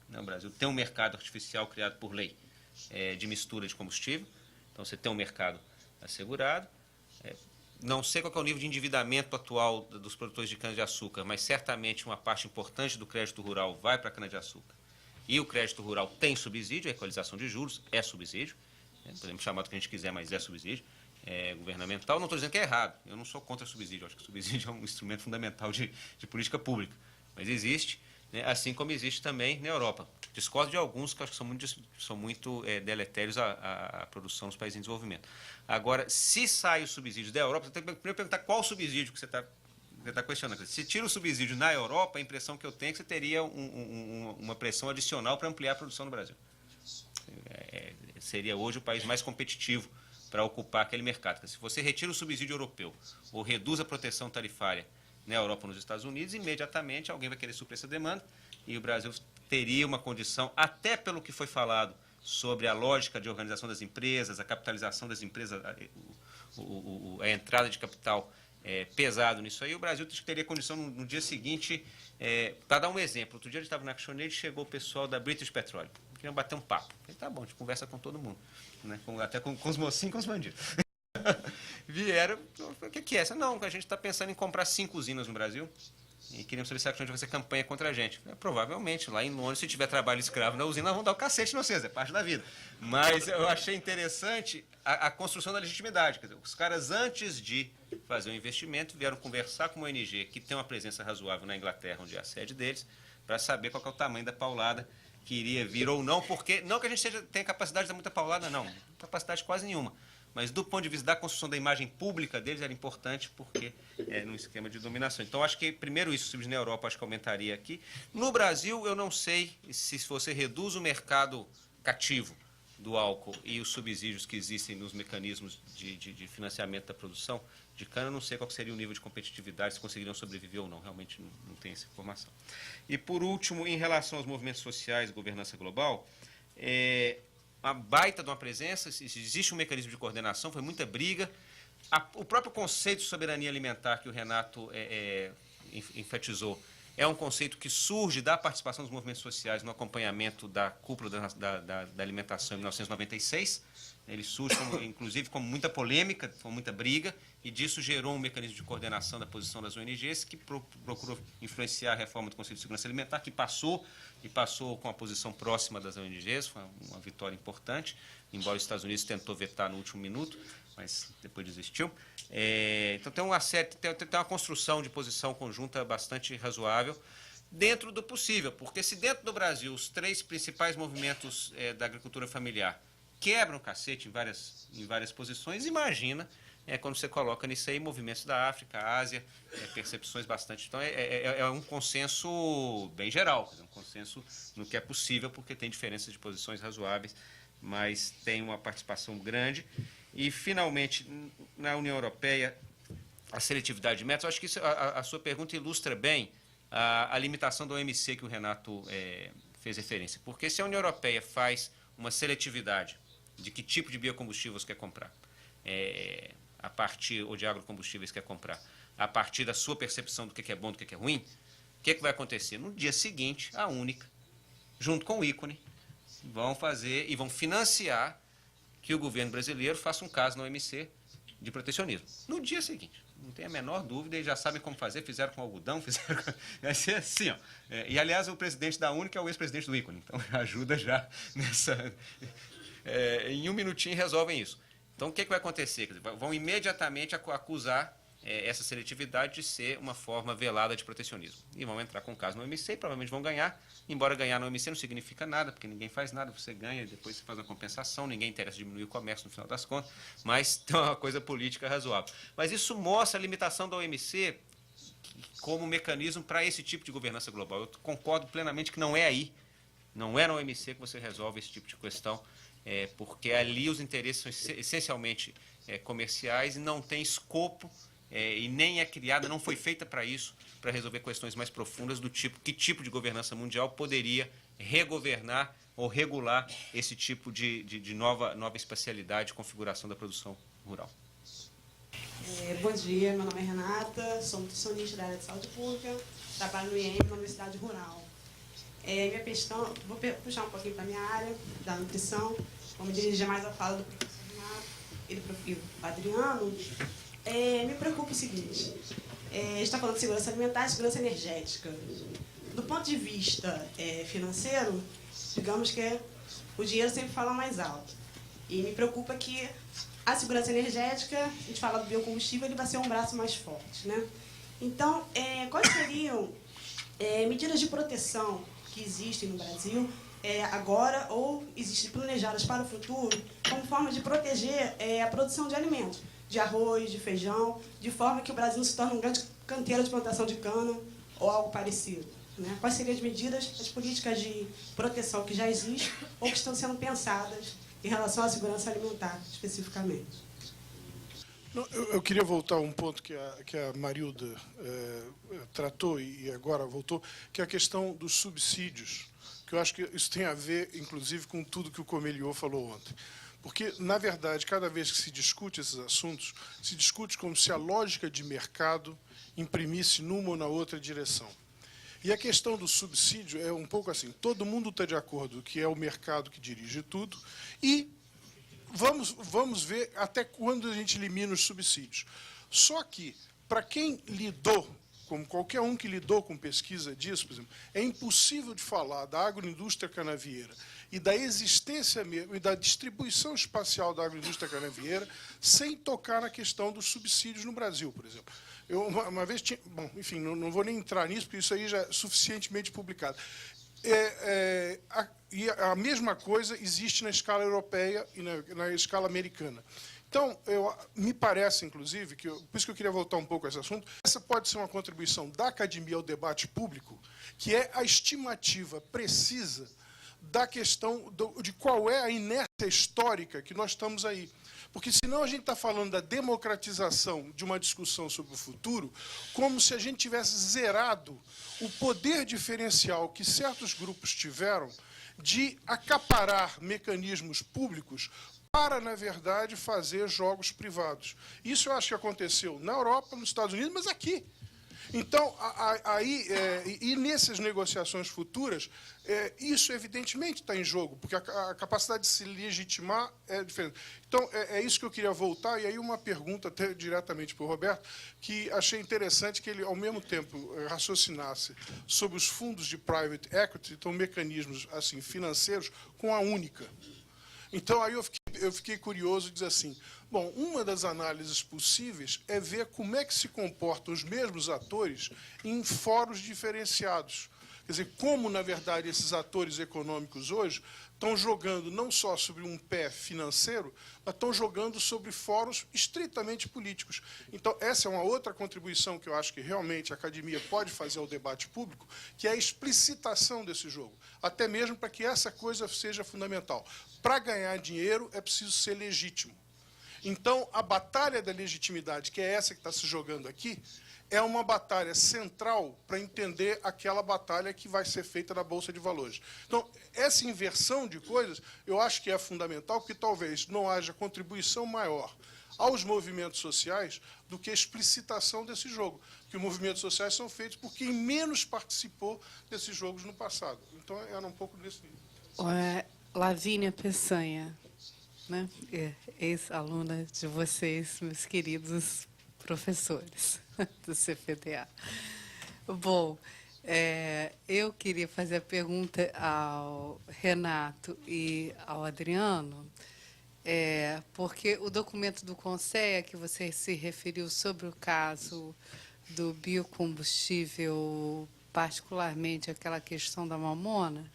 né, o Brasil tem um mercado artificial criado por lei de mistura de combustível, então você tem um mercado assegurado. Não sei qual é o nível de endividamento atual dos produtores de cana-de-açúcar, mas certamente uma parte importante do crédito rural vai para a cana-de-açúcar. E o crédito rural tem subsídio, a equalização de juros é subsídio, podemos chamar do que a gente quiser, mas é subsídio governamental. Não estou dizendo que é errado, eu não sou contra subsídio, acho que o subsídio é um instrumento fundamental de política pública, mas existe, né, assim como existe também na Europa. Discordo de alguns que eu acho que são muito deletérios à produção dos países em desenvolvimento. Agora, se sai o subsídio da Europa, você tem que primeiro perguntar qual subsídio que você está questionando. Se tira o subsídio na Europa, a impressão que eu tenho é que você teria uma pressão adicional para ampliar a produção no Brasil. Seria hoje o país mais competitivo para ocupar aquele mercado. Se você retira o subsídio europeu ou reduz a proteção tarifária na Europa ou nos Estados Unidos, imediatamente alguém vai querer suprir essa demanda e o Brasil teria uma condição, até pelo que foi falado sobre a lógica de organização das empresas, a capitalização das empresas, a entrada de capital pesado nisso aí, o Brasil teria condição no dia seguinte, para dar um exemplo, outro dia a gente estava na ActionAid, chegou o pessoal da British Petroleum, queriam bater um papo. Eu falei, tá bom, a gente conversa com todo mundo, né? Até com os mocinhos e com os bandidos. Vieram, o que é essa? Não, a gente está pensando em comprar 5 usinas no Brasil e queríamos saber se a ActionAid vai fazer campanha contra a gente. Provavelmente, lá em Londres, se tiver trabalho escravo na usina, vão dar o cacete em vocês, é parte da vida. Mas eu achei interessante a construção da legitimidade. Quer dizer, os caras, antes de fazer o investimento, vieram conversar com uma ONG que tem uma presença razoável na Inglaterra, onde é a sede deles, para saber qual que é o tamanho da paulada que iria vir ou não, porque não que a gente tenha capacidade de dar muita paulada, não, capacidade quase nenhuma. Mas do ponto de vista da construção da imagem pública deles era importante porque num esquema de dominação. Então, acho que, primeiro, isso subsídio na Europa, acho que aumentaria aqui. No Brasil, eu não sei se você reduz o mercado cativo do álcool e os subsídios que existem nos mecanismos de financiamento da produção de cana, eu não sei qual seria o nível de competitividade, se conseguiriam sobreviver ou não. Realmente não tenho essa informação. E, por último, em relação aos movimentos sociais e governança global, uma baita de uma presença, existe um mecanismo de coordenação, foi muita briga. O próprio conceito de soberania alimentar que o Renato enfatizou é um conceito que surge da participação dos movimentos sociais no acompanhamento da cúpula da alimentação em 1996. Ele surge, inclusive, com muita polêmica, com muita briga, e disso gerou um mecanismo de coordenação da posição das ONGs que procurou influenciar a reforma do Conselho de Segurança Alimentar, que passou com a posição próxima das ONGs, foi uma vitória importante, embora os Estados Unidos tentou vetar no último minuto, mas depois desistiu. Então tem uma construção de posição conjunta bastante razoável, dentro do possível, porque se dentro do Brasil os 3 principais movimentos da agricultura familiar quebram o cacete em várias posições, imagina quando você coloca nisso aí movimentos da África, Ásia, percepções bastante... Então, é um consenso bem geral, um consenso no que é possível, porque tem diferenças de posições razoáveis, mas tem uma participação grande. E, finalmente, na União Europeia, a seletividade de métodos, eu acho que a sua pergunta ilustra bem a limitação do OMC que o Renato fez referência. Porque se a União Europeia faz uma seletividade de que tipo de biocombustível você quer comprar, a partir, ou de agrocombustíveis quer comprar, a partir da sua percepção do que é bom, do que é ruim, o que vai acontecer? No dia seguinte, a Única, junto com o ícone, vão fazer e vão financiar que o governo brasileiro faça um caso na OMC de protecionismo. No dia seguinte. Não tem a menor dúvida, eles já sabem como fazer, fizeram com algodão, vai ser assim, ó. E, aliás, o presidente da Única é o ex-presidente do ícone, então ajuda já nessa... em um minutinho resolvem isso. Então, o que vai acontecer? Quer dizer, vão imediatamente acusar essa seletividade de ser uma forma velada de protecionismo. E vão entrar com o caso no OMC e provavelmente vão ganhar. Embora ganhar no OMC não significa nada, porque ninguém faz nada, você ganha e depois você faz uma compensação, ninguém interessa diminuir o comércio no final das contas, mas tem uma coisa política razoável. Mas isso mostra a limitação da OMC como mecanismo para esse tipo de governança global. Eu concordo plenamente que não é aí, não é na OMC que você resolve esse tipo de questão, porque ali os interesses são essencialmente comerciais e não tem escopo e nem é criada, não foi feita para isso, para resolver questões mais profundas do tipo que tipo de governança mundial poderia regovernar ou regular esse tipo de nova especialidade, configuração da produção rural. Bom dia, meu nome é Renata, sou nutricionista da área de saúde pública, trabalho no IEM, na Universidade Rural. Minha questão, vou puxar um pouquinho para a minha área da nutrição, vou me dirigir mais à fala do professor Renato e do Adriano. Me preocupa o seguinte, a gente está falando de segurança alimentar e segurança energética. Do ponto de vista financeiro, digamos que o dinheiro sempre fala mais alto. E me preocupa que a segurança energética, a gente fala do biocombustível, ele vai ser um braço mais forte, né? Então, quais seriam medidas de proteção que existem no Brasil agora ou existem planejadas para o futuro como forma de proteger a produção de alimentos, de arroz, de feijão, de forma que o Brasil se torne um grande canteiro de plantação de cana ou algo parecido, né? Quais seriam as medidas, as políticas de proteção que já existem ou que estão sendo pensadas em relação à segurança alimentar, especificamente? Eu queria voltar a um ponto que a Marilda tratou e agora voltou, que é a questão dos subsídios, que eu acho que isso tem a ver, inclusive, com tudo que o Comeliot falou ontem. Porque, na verdade, cada vez que se discute esses assuntos, se discute como se a lógica de mercado imprimisse numa ou na outra direção. E a questão do subsídio é um pouco assim, todo mundo está de acordo que é o mercado que dirige tudo e vamos ver até quando a gente elimina os subsídios. Só que, para quem lidou, como qualquer um que lidou com pesquisa disso, por exemplo, é impossível de falar da agroindústria canavieira e da existência mesmo, e da distribuição espacial da agroindústria canavieira sem tocar na questão dos subsídios no Brasil, por exemplo. Eu, uma vez tinha... Bom, enfim, não vou nem entrar nisso, porque isso aí já é suficientemente publicado. E a mesma coisa existe na escala europeia e na escala americana. Então, me parece, inclusive, por isso que eu queria voltar um pouco a esse assunto, essa pode ser uma contribuição da academia ao debate público, que é a estimativa precisa da questão de qual é a inércia histórica que nós estamos aí. Porque senão a gente está falando da democratização de uma discussão sobre o futuro como se a gente tivesse zerado o poder diferencial que certos grupos tiveram de acaparar mecanismos públicos para, na verdade, fazer jogos privados. Isso eu acho que aconteceu na Europa, nos Estados Unidos, mas aqui. Então, e nessas negociações futuras, isso evidentemente está em jogo, porque a capacidade de se legitimar é diferente. Então, é isso que eu queria voltar, e aí uma pergunta até diretamente para o Roberto, que achei interessante que ele, ao mesmo tempo, raciocinasse sobre os fundos de private equity, então mecanismos assim, financeiros, com a única. Então, aí eu fiquei curioso de dizer assim, bom, uma das análises possíveis é ver como é que se comportam os mesmos atores em fóruns diferenciados. Quer dizer, como, na verdade, esses atores econômicos hoje estão jogando não só sobre um pé financeiro, mas estão jogando sobre fóruns estritamente políticos. Então, essa é uma outra contribuição que eu acho que realmente a academia pode fazer ao debate público, que é a explicitação desse jogo, até mesmo para que essa coisa seja fundamental. Para ganhar dinheiro, é preciso ser legítimo. Então, a batalha da legitimidade, que é essa que está se jogando aqui, é uma batalha central para entender aquela batalha que vai ser feita na Bolsa de Valores. Então, essa inversão de coisas, eu acho que é fundamental, porque talvez não haja contribuição maior aos movimentos sociais do que a explicitação desse jogo. Porque os movimentos sociais são feitos por quem menos participou desses jogos no passado. Então, era um pouco nesse nível. Lavínia Peçanha, né? Ex-aluna de vocês, meus queridos professores do CFDA. Bom, eu queria fazer a pergunta ao Renato e ao Adriano, porque o documento do CONSEA, que você se referiu sobre o caso do biocombustível, particularmente aquela questão da mamona,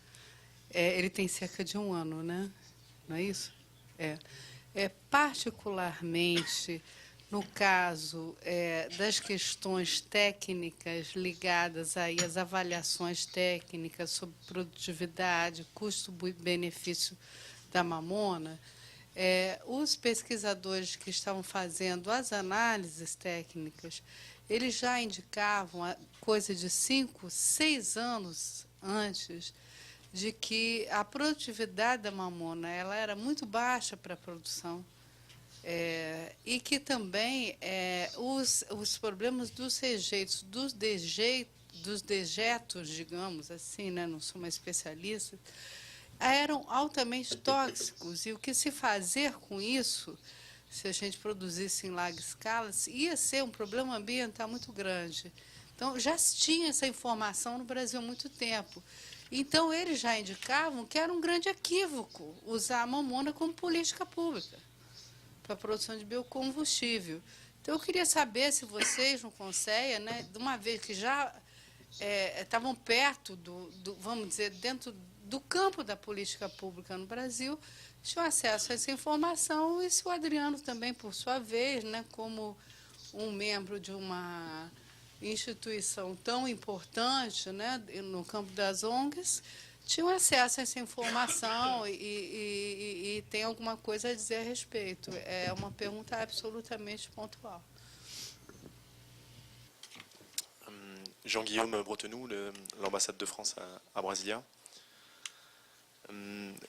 ele tem cerca de 1 ano, né? Não é isso? Particularmente no caso das questões técnicas ligadas aí às avaliações técnicas sobre produtividade, custo-benefício da mamona, os pesquisadores que estavam fazendo as análises técnicas, eles já indicavam, coisa de 5, 6 anos antes, de que a produtividade da mamona ela era muito baixa para a produção, e que também os problemas dos rejeitos, dos dejetos, digamos assim, né, não sou uma especialista, eram altamente tóxicos. E o que se fazer com isso, se a gente produzisse em larga escala, ia ser um problema ambiental muito grande. Então, já se tinha essa informação no Brasil há muito tempo. Então, eles já indicavam que era um grande equívoco usar a mamona como política pública para a produção de biocombustível. Então, eu queria saber se vocês, no Conselho, né, de uma vez que já estavam perto vamos dizer, dentro do campo da política pública no Brasil, tinham acesso a essa informação, e se o Adriano também, por sua vez, né, como um membro de uma instituição tão importante, né, no campo das ONGs, tinham acesso a essa informação e tem alguma coisa a dizer a respeito. É uma pergunta absolutamente pontual. Jean-Guillaume Bretenou, l'ambassade de France à Brasilia.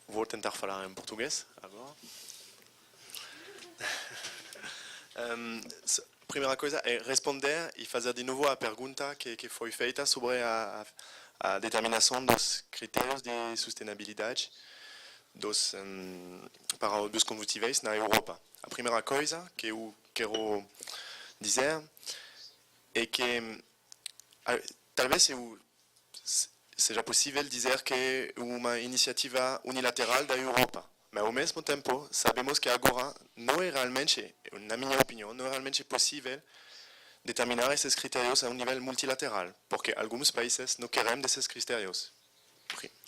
Vou tentar falar em português agora. Primeira coisa é responder e fazer de novo a pergunta que foi feita sobre a determinação dos critérios de sustentabilidade dos combustíveis na Europa. A primeira coisa que eu quero dizer é que talvez seja possível dizer que é uma iniciativa unilateral da Europa, mas ao mesmo tempo sabemos que agora não é realmente, na minha opinião, não é realmente possível determinar esses critérios a um nível multilateral, porque alguns países não querem desses critérios.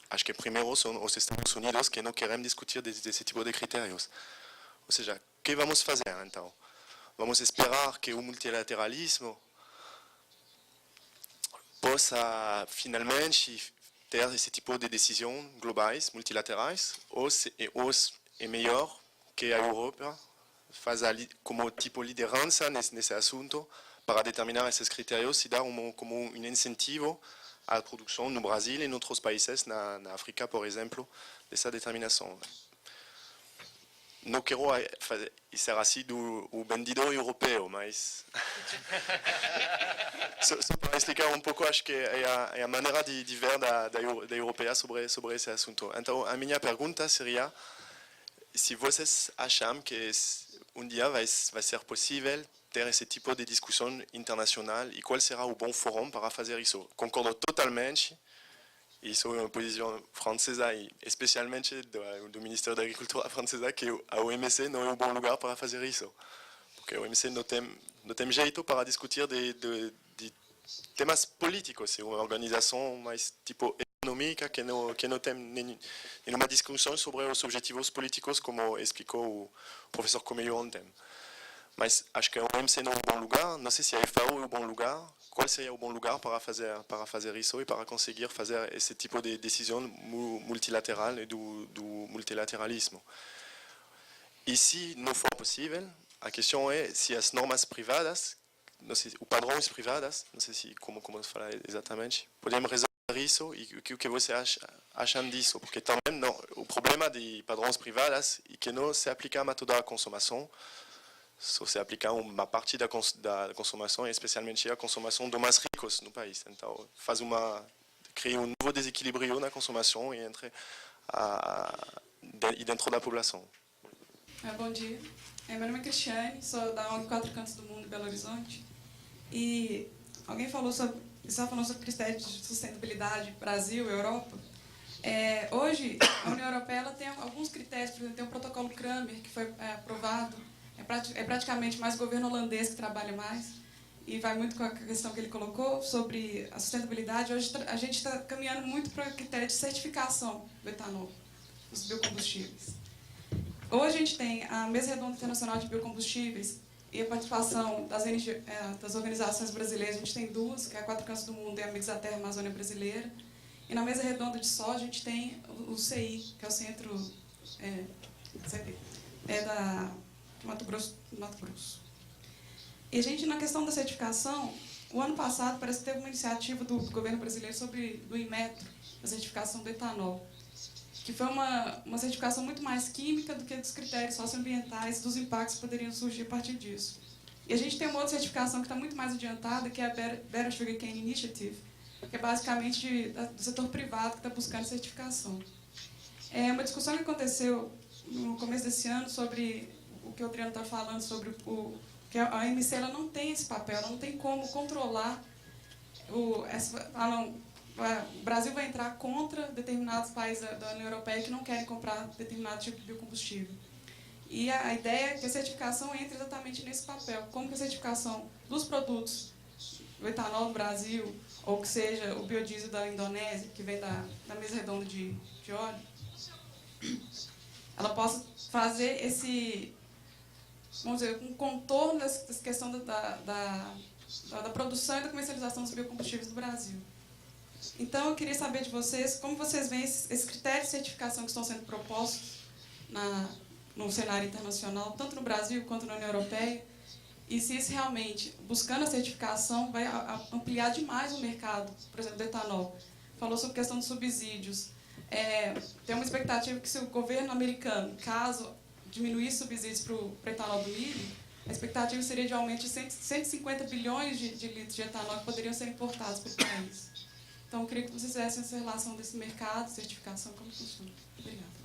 Acho que primeiro são os Estados Unidos que não querem discutir desse tipo de critérios. Ou seja, o que vamos fazer então? Vamos esperar que o multilateralismo possa finalmente ter esse tipo de decisões globais, multilaterais, ou é melhor que a Europa faça como tipo liderança nesse assunto para determinar esses critérios e dar como um incentivo à produção no Brasil e em outros países, na África, por exemplo, dessa determinação. Não quero ser assim o bandido europeu, mas só para explicar um pouco, acho que é a maneira de ver da europeia sobre esse assunto. Então, a minha pergunta seria se vocês acham que um dia vai ser possível ter esse tipo de discussão internacional e qual será o bom fórum para fazer isso. Concordo totalmente. Isso é uma posição francesa e especialmente do Ministério da Agricultura francesa que a OMC não é um bom lugar para fazer isso. Porque a OMC não tem jeito para discutir de temas políticos. É uma organização mais tipo econômica que não tem nenhuma discussão sobre os objetivos políticos, como explicou o professor Comelho ontem. Mas acho que a OMC não é um bom lugar, não sei se a FAO é um bom lugar. Qual seria o bom lugar para fazer isso e para conseguir fazer esse tipo de decisão multilateral e do multilateralismo? E se não for possível, a questão é se as normas privadas, não sei, os padrões privados, não sei como falar exatamente, podemos resolver isso e o que você acham disso? Porque também o problema de padrões privados é que não se aplica a toda a consumação, só se aplica uma parte da consumação, especialmente a consumação dos mais ricos no país. Então, cria um novo desequilíbrio na consumação e dentro da população. Bom dia. Meu nome é Cristiane, sou da ONG Quatro Cantos do Mundo, Belo Horizonte. E alguém falou sobre critérios de sustentabilidade Brasil, Europa. Hoje, a União Europeia ela tem alguns critérios, por exemplo, tem o protocolo Kramer, que foi aprovado. É praticamente mais o governo holandês que trabalha mais, e vai muito com a questão que ele colocou sobre a sustentabilidade. Hoje a gente está caminhando muito para o critério de certificação do etanol, dos biocombustíveis. Hoje a gente tem a Mesa Redonda Internacional de Biocombustíveis e a participação das organizações brasileiras. A gente tem duas, que é a Quatro Cantos do Mundo e a Amigos da Terra Amazônia Brasileira. E na Mesa Redonda de Soja a gente tem o CI, que é o Centro... CP. é da Mato Grosso. E a gente, na questão da certificação, o ano passado parece que teve uma iniciativa do governo brasileiro sobre do Inmetro, a certificação do etanol, que foi uma certificação muito mais química do que dos critérios socioambientais, dos impactos que poderiam surgir a partir disso. E a gente tem uma outra certificação que está muito mais adiantada, que é a Better Sugarcane Initiative, que é basicamente do setor privado que está buscando certificação. É uma discussão que aconteceu no começo desse ano sobre o que o Adriano está falando, sobre que a OMC ela não tem esse papel, ela não tem como controlar o Brasil vai entrar contra determinados países da União Europeia que não querem comprar determinado tipo de biocombustível. E a ideia é que a certificação entre exatamente nesse papel, como que a certificação dos produtos, o etanol do Brasil, ou que seja o biodiesel da Indonésia, que vem da mesa redonda de óleo, ela possa fazer esse, vamos dizer, um contorno dessa questão da produção e da comercialização dos biocombustíveis do Brasil. Então, eu queria saber de vocês como vocês veem esses critérios de certificação que estão sendo propostos no cenário internacional, tanto no Brasil quanto na União Europeia, e se isso realmente, buscando a certificação, vai ampliar demais o mercado, por exemplo, do etanol. Falou sobre a questão dos subsídios. Tem uma expectativa que se o governo americano, caso diminuísse subsídios para o etanol do milho, a expectativa seria de aumento de 150 bilhões de litros de etanol que poderiam ser importados para o país. Então, eu queria que vocês fizessem essa relação desse mercado, certificação, como funciona. Obrigada.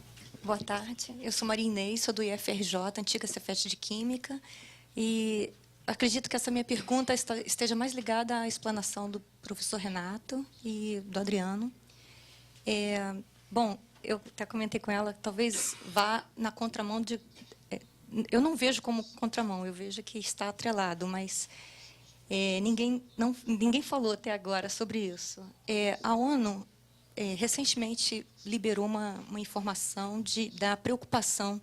Boa tarde, eu sou Maria Inês, sou do IFRJ, antiga Cefet de Química, e acredito que essa minha pergunta esteja mais ligada à explanação do professor Renato e do Adriano. Bom, eu até comentei com ela que talvez vá na contramão de... eu não vejo como contramão, eu vejo que está atrelado, mas ninguém falou até agora sobre isso. A ONU recentemente liberou uma informação da preocupação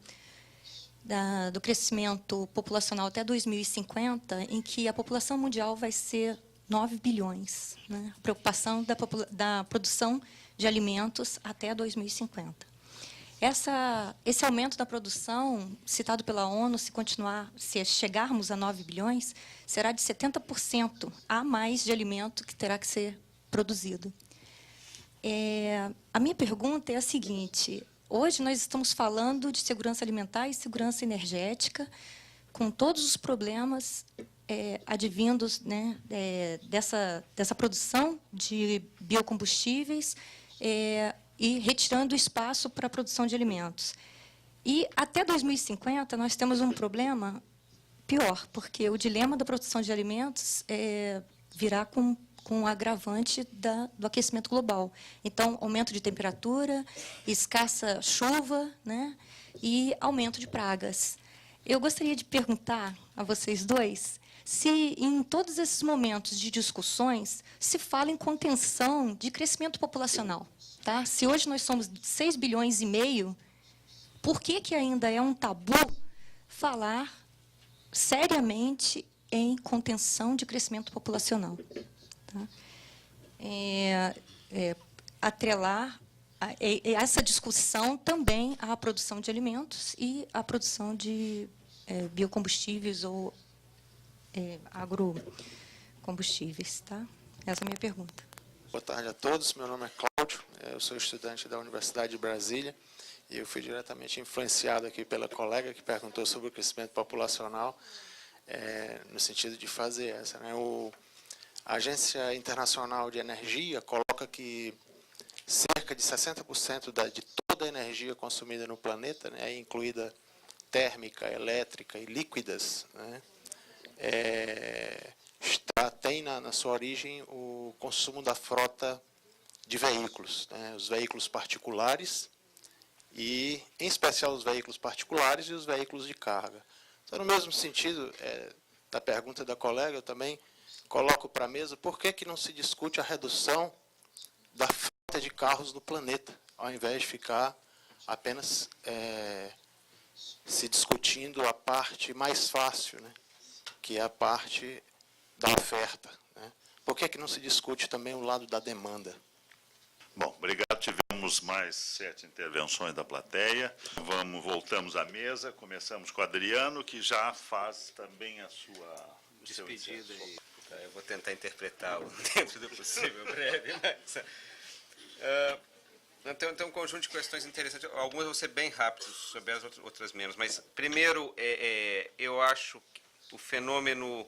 do crescimento populacional até 2050, em que a população mundial vai ser 9 bilhões. Né? A preocupação da produção de alimentos até 2050. Esse aumento da produção, citado pela ONU, se chegarmos a 9 bilhões, será de 70% a mais de alimento que terá que ser produzido. A minha pergunta é a seguinte: hoje nós estamos falando de segurança alimentar e segurança energética, com todos os problemas advindos, né, dessa produção de biocombustíveis e retirando espaço para a produção de alimentos. E até 2050 nós temos um problema pior, porque o dilema da produção de alimentos virá com o agravante do aquecimento global. Então, aumento de temperatura, escassa chuva, né, e aumento de pragas. Eu gostaria de perguntar a vocês dois se, em todos esses momentos de discussões, se fala em contenção de crescimento populacional. Tá? Se hoje nós somos 6 bilhões e meio, por que ainda é um tabu falar seriamente em contenção de crescimento populacional? Tá? Atrelar essa discussão também à produção de alimentos e à produção de biocombustíveis ou agrocombustíveis. Tá? Essa é a minha pergunta. Boa tarde a todos, meu nome é Cláudio, eu sou estudante da Universidade de Brasília e eu fui diretamente influenciado aqui pela colega que perguntou sobre o crescimento populacional, no sentido de fazer essa. Né? A Agência Internacional de Energia coloca que cerca de 60% de toda a energia consumida no planeta, né, incluída térmica, elétrica e líquidas, né, tem na sua origem o consumo da frota de veículos, né, os veículos particulares e, em especial, os veículos particulares e os veículos de carga. Então, no mesmo sentido da pergunta da colega, eu também coloco para a mesa por que não se discute a redução da frota de carros no planeta, ao invés de ficar apenas se discutindo a parte mais fácil, né, que é a parte da oferta. Né? Por que não se discute também o lado da demanda? Bom, obrigado. Tivemos mais 7 intervenções da plateia. Voltamos à mesa. Começamos com o Adriano, que já faz também a sua despedida. Eu vou tentar interpretá-lo dentro do possível breve, mas tem um conjunto de questões interessantes. Algumas vão ser bem rápidas, sobre as outras menos. Mas, primeiro, eu acho que o fenômeno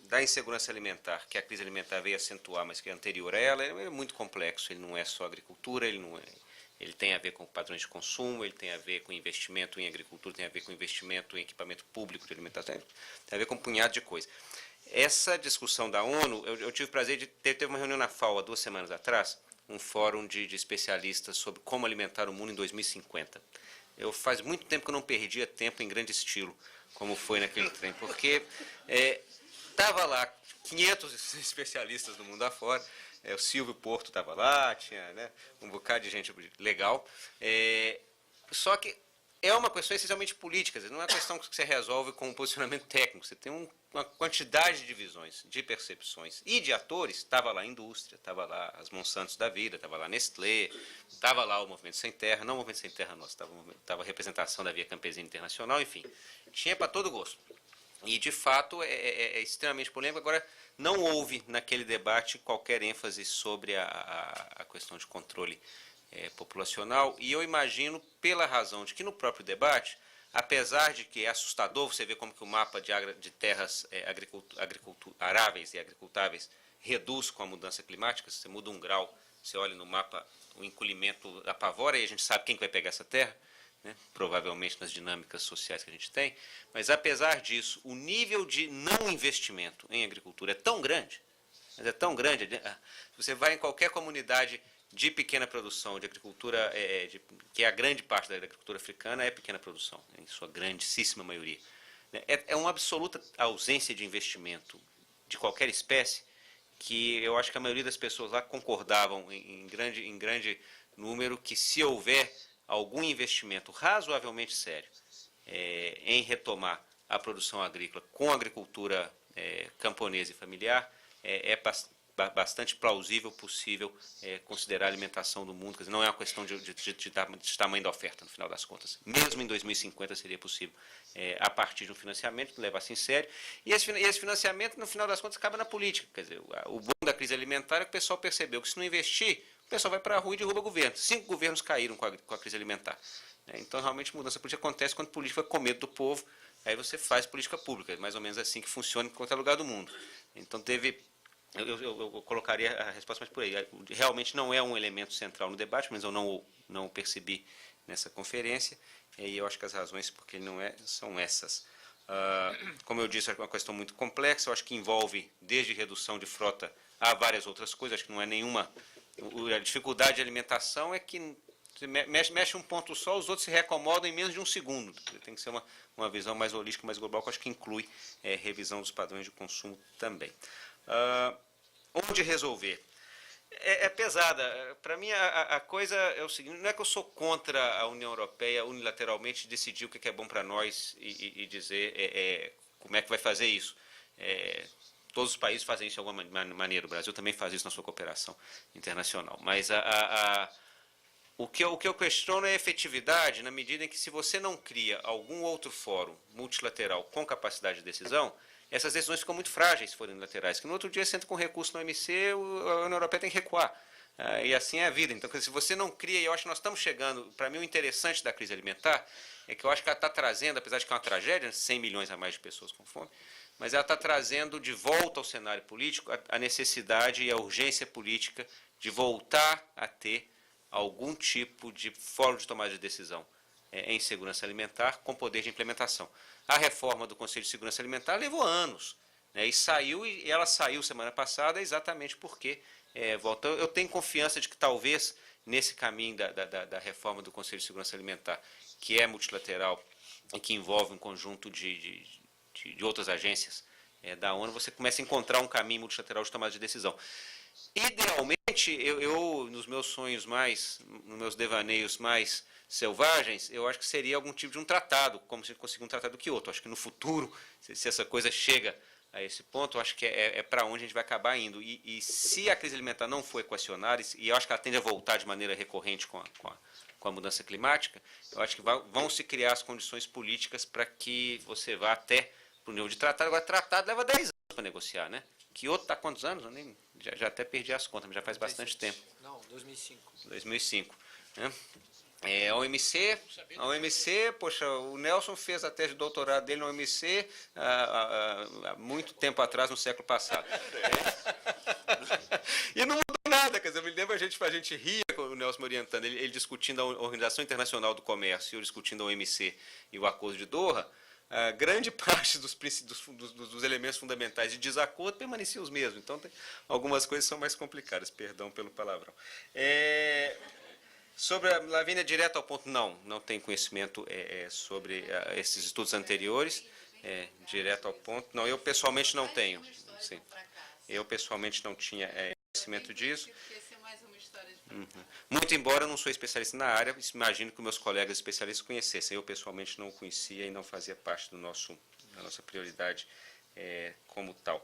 da insegurança alimentar, que a crise alimentar veio acentuar, mas que é anterior a ela, é muito complexo. Ele não é só agricultura, ele tem a ver com padrões de consumo, ele tem a ver com investimento em agricultura, tem a ver com investimento em equipamento público de alimentação, tem a ver com um punhado de coisas. Essa discussão da ONU, eu tive o prazer de teve uma reunião na FAO há 2 semanas atrás, um fórum de especialistas sobre como alimentar o mundo em 2050. Faz muito tempo que eu não perdia tempo em grande estilo, como foi naquele trem, porque estava lá 500 especialistas do mundo afora. O Silvio Porto estava lá, tinha um bocado de gente legal. Só que é uma questão essencialmente política, não é uma questão que você resolve com um posicionamento técnico. Você tem uma quantidade de visões, de percepções e de atores. Estava lá a indústria, estava lá as Monsantos da vida, estava lá a Nestlé, estava lá o Movimento Sem Terra, não o Movimento Sem Terra nosso, estava a representação da Via Campesina Internacional, enfim, tinha para todo gosto. E, de fato, é extremamente polêmico. Agora, não houve naquele debate qualquer ênfase sobre a questão de controle populacional, e eu imagino, pela razão de que no próprio debate, apesar de que é assustador, você vê como que o mapa de terras aráveis e agricultáveis reduz com a mudança climática. Se você muda 1 grau, você olha no mapa, o encolhimento apavora, e a gente sabe quem vai pegar essa terra, provavelmente nas dinâmicas sociais que a gente tem, mas apesar disso, o nível de não investimento em agricultura é tão grande, você vai em qualquer comunidade de pequena produção, de agricultura, que é a grande parte da agricultura africana, é pequena produção, em sua grandíssima maioria. É uma absoluta ausência de investimento de qualquer espécie, que eu acho que a maioria das pessoas lá concordavam em grande número que, se houver algum investimento razoavelmente sério em retomar a produção agrícola com a agricultura camponesa e familiar, é bastante plausível, possível considerar a alimentação do mundo. Quer dizer, não é uma questão de tamanho da oferta, no final das contas. Mesmo em 2050 seria possível, a partir de um financiamento que levasse em sério. E esse financiamento, no final das contas, acaba na política. Quer dizer, o bom da crise alimentar é que o pessoal percebeu que, se não investir, o pessoal vai para a rua e derruba governo. 5 governos caíram com a crise alimentar. Então, realmente, a mudança política acontece quando a política fica com medo do povo, aí você faz política pública. É mais ou menos assim que funciona em qualquer lugar do mundo. Então, eu colocaria a resposta mais por aí. Realmente não é um elemento central no debate, mas eu não o percebi nessa conferência, e eu acho que as razões porque ele não é são essas. Como eu disse, é uma questão muito complexa, eu acho que envolve desde redução de frota a várias outras coisas, acho que não é nenhuma... A dificuldade de alimentação é que você mexe um ponto só, os outros se reacomodam em menos de 1 segundo. Tem que ser uma visão mais holística, mais global, que eu acho que inclui revisão dos padrões de consumo também. Onde resolver? É pesada. Para mim, a coisa é o seguinte: não é que eu sou contra a União Europeia unilateralmente decidir o que é bom para nós e dizer como é que vai fazer isso. Todos os países fazem isso de alguma maneira. O Brasil também faz isso na sua cooperação internacional. Mas o que eu questiono é a efetividade, na medida em que, se você não cria algum outro fórum multilateral com capacidade de decisão, essas decisões ficam muito frágeis se forem unilaterais. Que no outro dia você entra com recurso no OMC, a União Europeia tem que recuar. E assim é a vida. Então, se você não cria, e eu acho que nós estamos chegando... Para mim, o interessante da crise alimentar é que eu acho que ela está trazendo, apesar de que é uma tragédia, 100 milhões a mais de pessoas com fome, mas ela está trazendo de volta ao cenário político a necessidade e a urgência política de voltar a ter algum tipo de fórum de tomada de decisão em segurança alimentar com poder de implementação. A reforma do Conselho de Segurança Alimentar levou anos, e ela saiu semana passada exatamente porque volta. Eu tenho confiança de que talvez nesse caminho da reforma do Conselho de Segurança Alimentar, que é multilateral e que envolve um conjunto de outras agências da ONU, você começa a encontrar um caminho multilateral de tomada de decisão. Idealmente, eu nos meus sonhos nos meus devaneios mais selvagens, eu acho que seria algum tipo de um tratado, como se conseguir um tratado do Kyoto. Acho que no futuro, se essa coisa chega a esse ponto, eu acho que é para onde a gente vai acabar indo. E se a crise alimentar não for equacionada, e eu acho que ela tende a voltar de maneira recorrente com a mudança climática, eu acho que vão se criar as condições políticas para que você vá até para o nível de tratado. Agora, tratado leva 10 anos para negociar, né? Kyoto está há quantos anos? Eu já até perdi as contas, mas já faz bastante tempo. Não, 2005. 2005. Né? A OMC, poxa, o Nelson fez a tese de doutorado dele na OMC há muito tempo atrás, no século passado. E não mudou nada, quer dizer, eu me lembro, a gente ria com o Nelson me orientando, ele discutindo a Organização Internacional do Comércio, e eu discutindo a OMC e o Acordo de Doha. Grande parte dos elementos fundamentais de desacordo permaneciam os mesmos. Então, algumas coisas são mais complicadas, perdão pelo palavrão. Sobre a Lavínia, direto ao ponto, não tenho conhecimento sobre esses estudos anteriores, direto ao ponto. Não, eu pessoalmente não tenho. Sim. Eu pessoalmente não tinha conhecimento disso. Muito embora eu não sou especialista na área, imagino que meus colegas especialistas conhecessem. Eu pessoalmente não conhecia e não fazia parte da nossa prioridade como tal.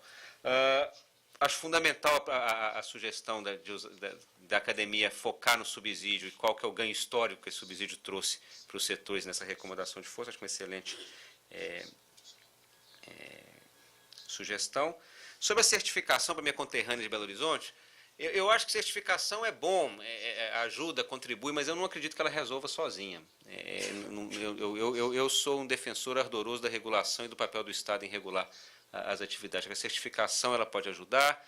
Acho fundamental a sugestão da academia focar no subsídio e qual que é o ganho histórico que esse subsídio trouxe para os setores nessa recomendação de força. Acho que é uma excelente sugestão. Sobre a certificação para minha conterrânea de Belo Horizonte, eu acho que certificação é bom, ajuda, contribui, mas eu não acredito que ela resolva sozinha. Eu sou um defensor ardoroso da regulação e do papel do Estado em regular as atividades. A certificação ela pode ajudar,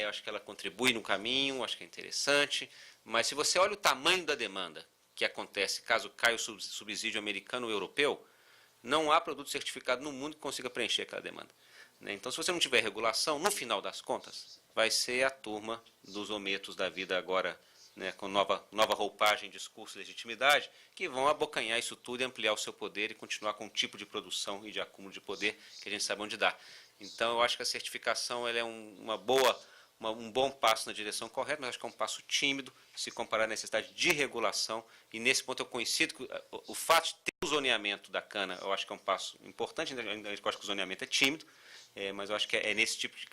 acho que ela contribui no caminho, acho que é interessante, mas se você olha o tamanho da demanda que acontece caso caia o subsídio americano ou europeu, não há produto certificado no mundo que consiga preencher aquela demanda. Então, se você não tiver regulação, no final das contas, vai ser a turma dos ometos da vida agora, né, com nova roupagem, discurso e legitimidade, que vão abocanhar isso tudo e ampliar o seu poder e continuar com um tipo de produção e de acúmulo de poder que a gente sabe onde dá. Então, eu acho que a certificação ela é um bom passo na direção correta, mas acho que é um passo tímido se comparar à necessidade de regulação. E nesse ponto eu coincido que o fato de ter o zoneamento da cana, eu acho que é um passo importante, ainda eu acho que o zoneamento é tímido, mas eu acho que é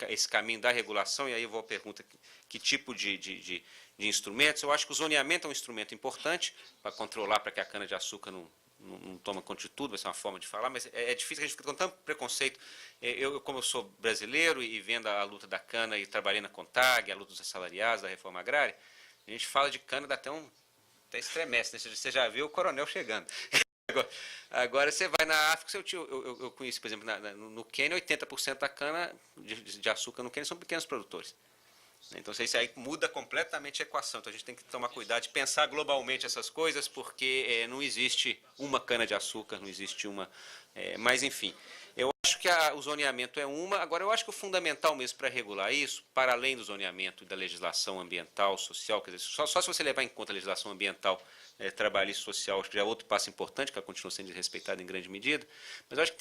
esse caminho da regulação. E aí eu vou à pergunta, que tipo de instrumentos? Eu acho que o zoneamento é um instrumento importante para controlar, para que a cana-de-açúcar não toma conta de tudo, vai ser uma forma de falar, mas é difícil, a gente fica com tanto preconceito. Como eu sou brasileiro e vendo a luta da cana e trabalhei na CONTAG, a luta dos assalariados, da reforma agrária, a gente fala de cana, dá até estremece, né? Você já viu o coronel chegando. Agora você vai na África, eu conheci, por exemplo, no Quênia, 80% da cana de açúcar no Quênia são pequenos produtores. Então, isso aí muda completamente a equação. Então, a gente tem que tomar cuidado de pensar globalmente essas coisas, porque não existe uma cana-de-açúcar, não existe uma... mas, enfim, eu acho que o zoneamento é uma. Agora, eu acho que o fundamental mesmo para regular isso, para além do zoneamento e da legislação ambiental, social, quer dizer, só se você levar em conta a legislação ambiental, trabalhista e social, acho que já é outro passo importante, que ela continua sendo desrespeitada em grande medida, mas eu acho que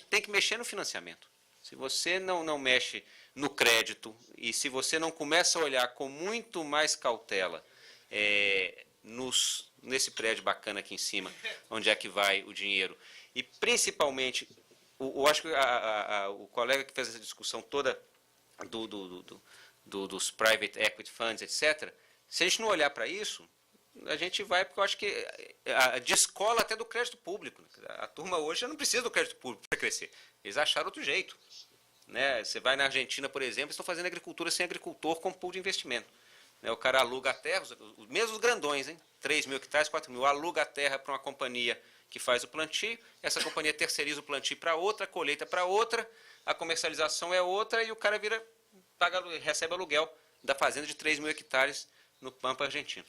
tem que mexer no financiamento. Se você não mexe no crédito e se você não começa a olhar com muito mais cautela nesse prédio bacana aqui em cima, onde é que vai o dinheiro, e principalmente, eu acho que o colega que fez essa discussão toda dos private equity funds, etc., se a gente não olhar para isso, a gente vai, porque eu acho que descola até do crédito público. A turma hoje já não precisa do crédito público para crescer. Eles acharam outro jeito. Né? Você vai na Argentina, por exemplo, estão fazendo agricultura sem agricultor com pool de investimento. Né? O cara aluga a terra, mesmo os grandões, hein? 3 mil hectares, 4 mil, aluga a terra para uma companhia que faz o plantio, essa companhia terceiriza o plantio para outra, a colheita para outra, a comercialização é outra e o cara recebe aluguel da fazenda de 3 mil hectares no Pampa argentino.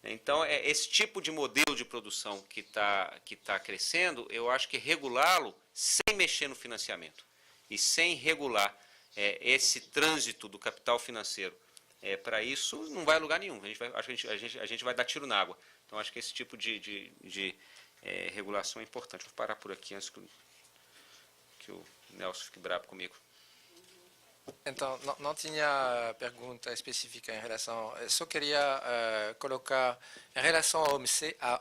Então, esse tipo de modelo de produção que tá crescendo, eu acho que regulá-lo sem mexer no financiamento e sem regular esse trânsito do capital financeiro para isso, não vai a lugar nenhum. A gente vai dar tiro na água. Então, acho que esse tipo de regulação é importante. Vou parar por aqui antes que o Nelson fique bravo comigo. Então, não tinha pergunta específica em relação... Eu só queria colocar, em relação à OMC, a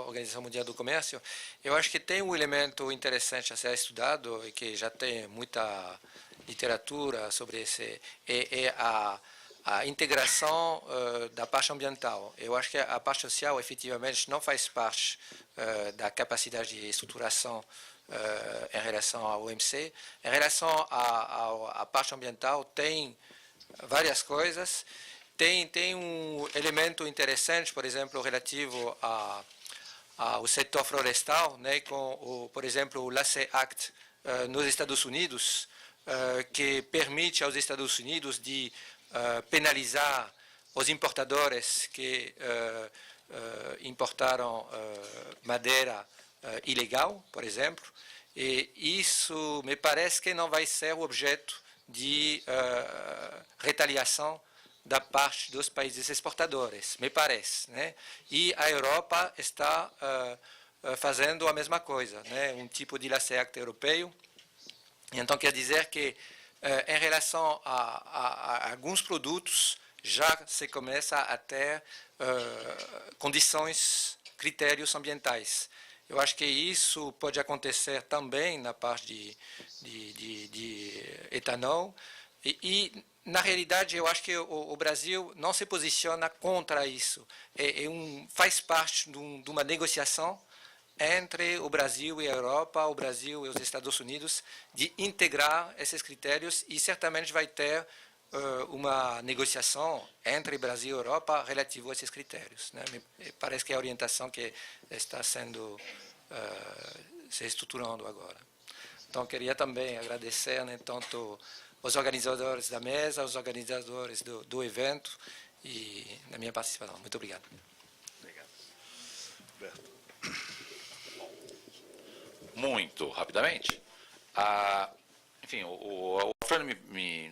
Organização Mundial do Comércio, eu acho que tem um elemento interessante a ser estudado e que já tem muita literatura sobre esse, é a integração da parte ambiental. Eu acho que a parte social, efetivamente, não faz parte da capacidade de estruturação em relação ao OMC. Em relação à parte ambiental, tem várias coisas. Tem um elemento interessante, por exemplo, relativo ao setor florestal, né, com, por exemplo, o LACE Act nos Estados Unidos, que permite aos Estados Unidos de penalizar os importadores que importaram madeira ilegal, por exemplo, e isso me parece que não vai ser o objeto de retaliação da parte dos países exportadores, me parece, né? E a Europa está fazendo a mesma coisa, né? Um tipo de LACE Act europeu. Então, quer dizer que, em relação a alguns produtos, já se começa a ter condições, critérios ambientais. Eu acho que isso pode acontecer também na parte de etanol. E, na realidade, eu acho que o Brasil não se posiciona contra isso. Faz parte de uma negociação entre o Brasil e a Europa, o Brasil e os Estados Unidos, de integrar esses critérios, e certamente vai ter uma negociação entre Brasil e Europa relativo a esses critérios, né? Me parece que é a orientação que está sendo se estruturando agora. Então, queria também agradecer, né, tanto os organizadores da mesa, os organizadores do evento e na minha participação. Muito obrigado. Obrigado. Roberto. Muito rapidamente. Enfim, o Fernando me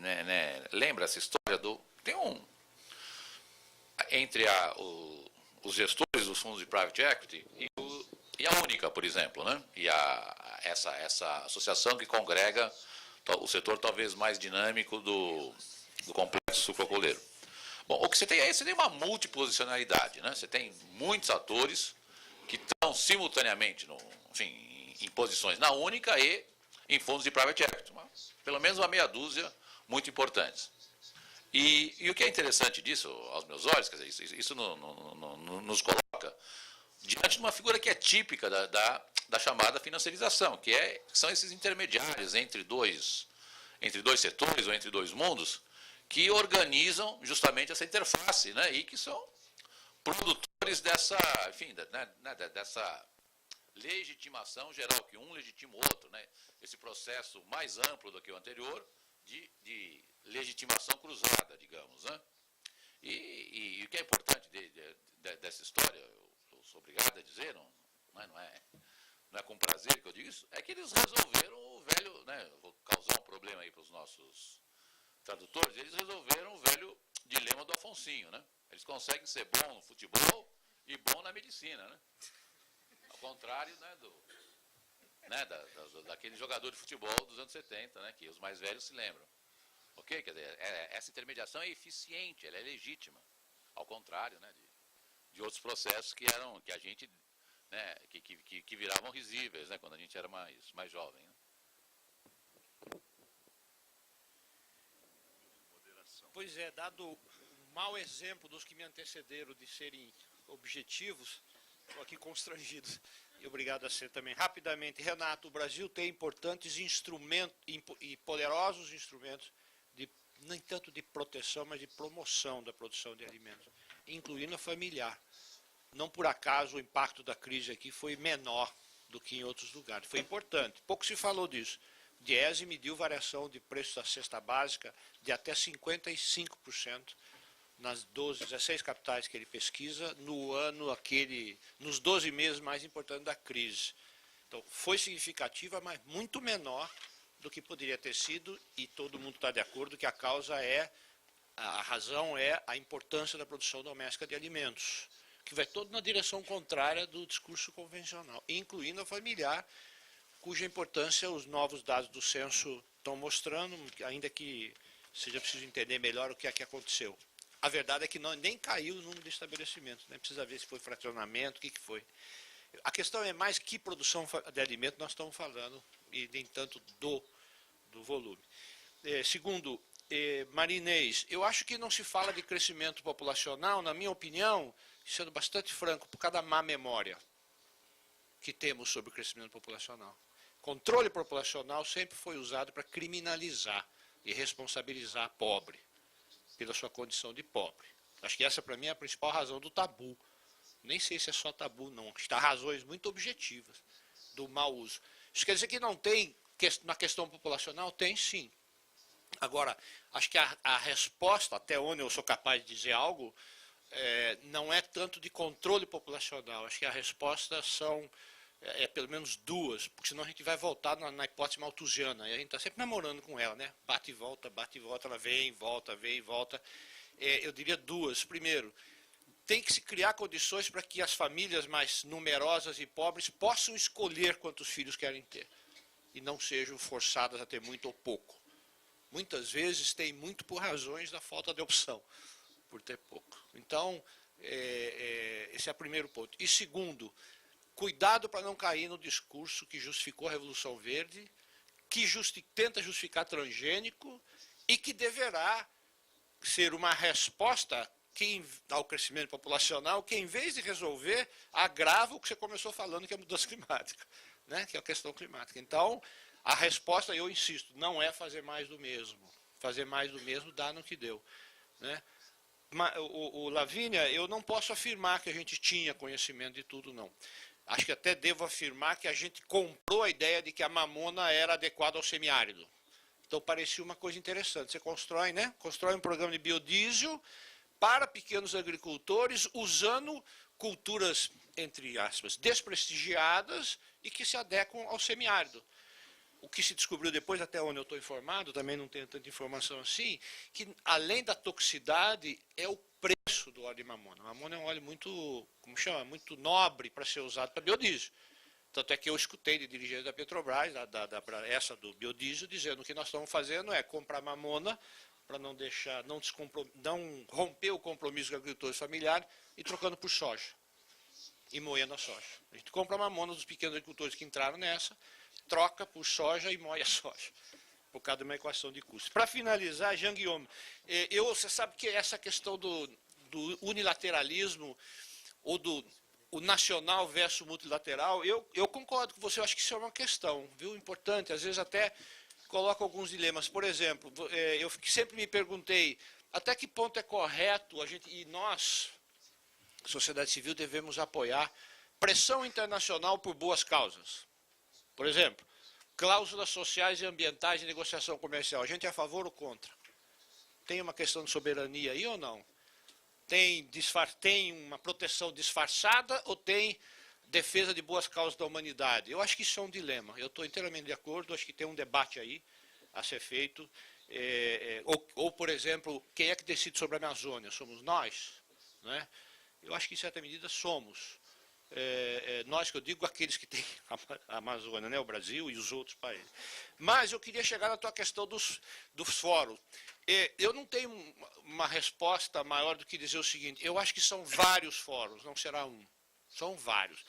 lembra essa história do... Tem entre os gestores dos fundos de private equity e a Única, por exemplo, né? E essa associação que congrega o setor talvez mais dinâmico do complexo sucroalcooleiro. Bom, o que você tem aí, você tem uma multiposicionalidade, né? Você tem muitos atores que estão simultaneamente em posições na Única e em fundos de private equity, pelo menos uma meia dúzia muito importantes. E o que é interessante disso, aos meus olhos, quer dizer, isso nos coloca diante de uma figura que é típica da chamada financiarização, que são esses intermediários entre dois setores ou entre dois mundos que organizam justamente essa interface, né, e que são produtores dessa legitimação geral, que um legitima o outro, né, esse processo mais amplo do que o anterior de legitimação cruzada, digamos, né. E o que é importante dessa história, eu sou obrigado a dizer, não é com prazer que eu digo isso, é que eles resolveram o velho, né, vou causar um problema aí para os nossos tradutores, eles resolveram o velho dilema do Afonsinho, né? Eles conseguem ser bom no futebol e bom na medicina, né? Ao contrário, né, daquele jogador de futebol dos anos 70, né, que os mais velhos se lembram. Ok? Quer dizer, essa intermediação é eficiente, ela é legítima, ao contrário, né, de outros processos que a gente, né, que viravam risíveis, né, quando a gente era mais jovem, né? Pois é, dado o mau exemplo dos que me antecederam de serem objetivos, estou aqui constrangido. E obrigado a ser também. Rapidamente, Renato, o Brasil tem importantes instrumentos e poderosos instrumentos, nem tanto de proteção, mas de promoção da produção de alimentos, incluindo a familiar. Não por acaso o impacto da crise aqui foi menor do que em outros lugares. Foi importante. Pouco se falou disso. Diese mediu variação de preço da cesta básica de até 55% nas 16 capitais que ele pesquisa, nos 12 meses mais importantes da crise. Então, foi significativa, mas muito menor do que poderia ter sido, e todo mundo está de acordo que a razão é a importância da produção doméstica de alimentos, que vai todo na direção contrária do discurso convencional, incluindo a familiar, cuja importância os novos dados do censo estão mostrando, ainda que seja preciso entender melhor o que é que aconteceu. A verdade é que nem caiu o número de estabelecimentos, nem precisa ver se foi fracionamento, o que foi. A questão é mais que produção de alimento nós estamos falando, e nem tanto do volume. Segundo, Marinês, eu acho que não se fala de crescimento populacional, na minha opinião, sendo bastante franco, por causa da má memória que temos sobre o crescimento populacional. Controle populacional sempre foi usado para criminalizar e responsabilizar pobre, pela sua condição de pobre. Acho que essa, para mim, é a principal razão do tabu. Nem sei se é só tabu, não. Há razões muito objetivas do mau uso. Isso quer dizer que não tem, na questão populacional, tem sim. Agora, acho que a resposta, até onde eu sou capaz de dizer algo, não é tanto de controle populacional. Acho que a resposta são pelo menos duas, porque senão a gente vai voltar na hipótese malthusiana. E a gente está sempre namorando com ela, né? Bate e volta, ela vem, volta, vem e volta. Eu diria duas. Primeiro, tem que se criar condições para que as famílias mais numerosas e pobres possam escolher quantos filhos querem ter e não sejam forçadas a ter muito ou pouco. Muitas vezes tem muito por razões da falta de opção, por ter pouco. Então, esse é o primeiro ponto. E segundo, cuidado para não cair no discurso que justificou a Revolução Verde, que tenta justificar transgênico e que deverá ser uma resposta ao crescimento populacional, que em vez de resolver, agrava o que você começou falando, que é a mudança climática, né? Que é a questão climática. Então, a resposta, eu insisto, não é fazer mais do mesmo. Fazer mais do mesmo dá no que deu, né? O Lavínia, eu não posso afirmar que a gente tinha conhecimento de tudo, não. Acho que até devo afirmar que a gente comprou a ideia de que a mamona era adequada ao semiárido. Então, parecia uma coisa interessante. Você constrói, né? Constrói um programa de biodiesel para pequenos agricultores, usando culturas, entre aspas, desprestigiadas e que se adequam ao semiárido. O que se descobriu depois, até onde eu estou informado, também não tenho tanta informação assim, que além da toxicidade, é o preço do óleo de mamona. A mamona é um óleo muito, como chama, muito nobre para ser usado para biodiesel. Tanto é que eu escutei de dirigentes da Petrobras, essa do biodiesel, dizendo que nós estamos fazendo é comprar mamona para não deixar, não romper o compromisso com agricultores familiares e trocando por soja e moendo a soja. A gente compra a mamona dos pequenos agricultores que entraram nessa, troca por soja e moe a soja, por causa de uma equação de custos. Para finalizar, Jean Guillaume, você sabe que essa questão do unilateralismo ou o nacional versus multilateral, eu concordo com você, eu acho que isso é uma questão, viu, importante, às vezes até coloca alguns dilemas. Por exemplo, eu sempre me perguntei até que ponto é correto e nós, sociedade civil, devemos apoiar pressão internacional por boas causas. Por exemplo, cláusulas sociais e ambientais de negociação comercial. A gente é a favor ou contra? Tem uma questão de soberania aí ou não? Tem uma proteção disfarçada ou tem defesa de boas causas da humanidade? Eu acho que isso é um dilema. Eu estou inteiramente de acordo, acho que tem um debate aí a ser feito. Ou, por exemplo, quem é que decide sobre a Amazônia? Somos nós? Né? Eu acho que, em certa medida, somos. Nós, que eu digo, aqueles que têm a Amazônia, né? O Brasil e os outros países. Mas eu queria chegar na tua questão dos fóruns. Eu não tenho uma resposta maior do que dizer o seguinte, eu acho que são vários fóruns, não será um. São vários.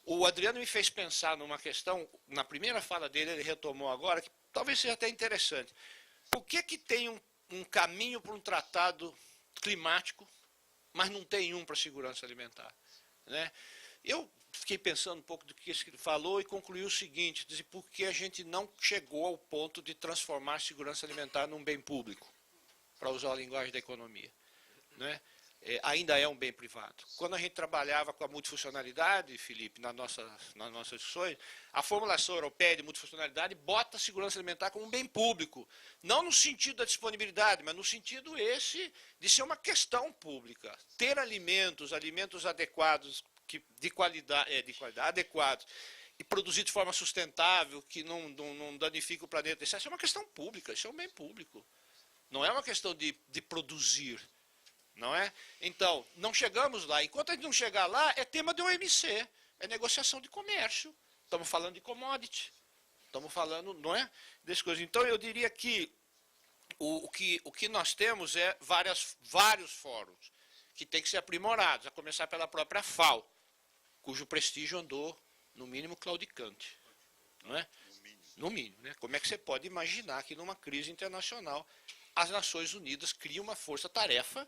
O Adriano me fez pensar numa questão, na primeira fala dele, ele retomou agora, que talvez seja até interessante. Por que tem um caminho para um tratado climático, mas não tem um para a segurança alimentar? Né? Eu fiquei pensando um pouco do que ele falou e concluí o seguinte, dizer, por que a gente não chegou ao ponto de transformar a segurança alimentar num bem público, para usar a linguagem da economia, né? Ainda é um bem privado. Quando a gente trabalhava com a multifuncionalidade, Felipe, nas nossas discussões, a formulação europeia de multifuncionalidade bota a segurança alimentar como um bem público. Não no sentido da disponibilidade, mas no sentido de ser uma questão pública. Ter alimentos adequados, de qualidade, adequados, e produzir de forma sustentável, que não danifique o planeta. Isso é uma questão pública, isso é um bem público. Não é uma questão de produzir. Não é? Então, não chegamos lá. Enquanto a gente não chegar lá, é tema de OMC, é negociação de comércio. Estamos falando de commodity. Estamos falando, não é? Dessas coisas. Então, eu diria que o que nós temos é vários fóruns que têm que ser aprimorados, a começar pela própria FAO, cujo prestígio andou, no mínimo, claudicante. Não é? No mínimo, né? Como é que você pode imaginar que numa crise internacional as Nações Unidas criam uma força-tarefa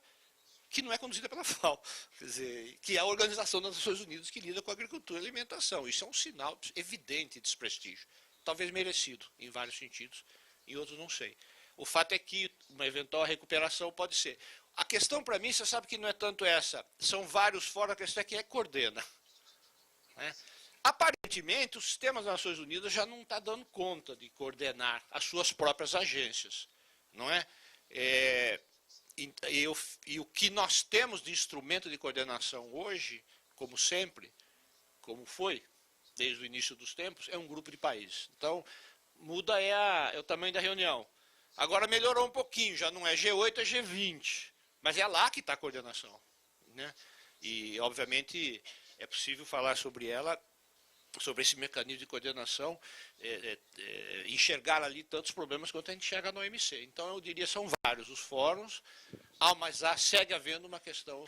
que não é conduzida pela FAO, quer dizer, que é a Organização das Nações Unidas que lida com a agricultura e alimentação. Isso é um sinal evidente de desprestígio, talvez merecido em vários sentidos, em outros não sei. O fato é que uma eventual recuperação pode ser. A questão para mim, você sabe que não é tanto essa, são vários fora, a questão é quem é que coordena. Né? Aparentemente, o sistema das Nações Unidas já não está dando conta de coordenar as suas próprias agências, não é? E o que nós temos de instrumento de coordenação hoje, como sempre, como foi desde o início dos tempos, é um grupo de países. Então, muda é o tamanho da reunião. Agora melhorou um pouquinho, já não é G8, é G20. Mas é lá que está a coordenação. Né? E, obviamente, é possível falar sobre ela, sobre esse mecanismo de coordenação, enxergar ali tantos problemas quanto a gente enxerga no OMC. Então, eu diria, são vários os fóruns, mas segue havendo uma questão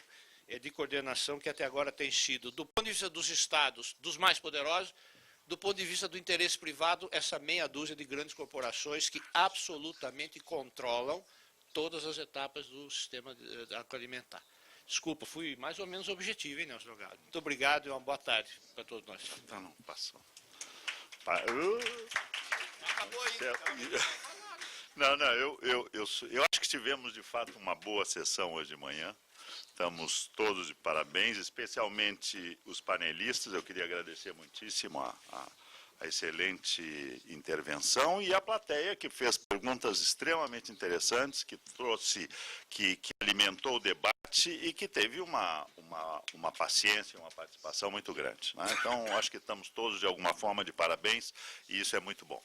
de coordenação que até agora tem sido, do ponto de vista dos estados, dos mais poderosos, do ponto de vista do interesse privado, essa meia dúzia de grandes corporações que absolutamente controlam todas as etapas do sistema agroalimentar. Desculpa, fui mais ou menos objetivo, hein, Nelson Delgado? Muito obrigado e uma boa tarde para todos nós. Não, passou. Acabou ainda. Não, eu acho que tivemos, de fato, uma boa sessão hoje de manhã. Estamos todos de parabéns, especialmente os panelistas. Eu queria agradecer muitíssimo a excelente intervenção e a plateia que fez perguntas extremamente interessantes, que trouxe, que alimentou o debate e que teve uma paciência, uma participação muito grande. Né? Então, acho que estamos todos, de alguma forma, de parabéns e isso é muito bom.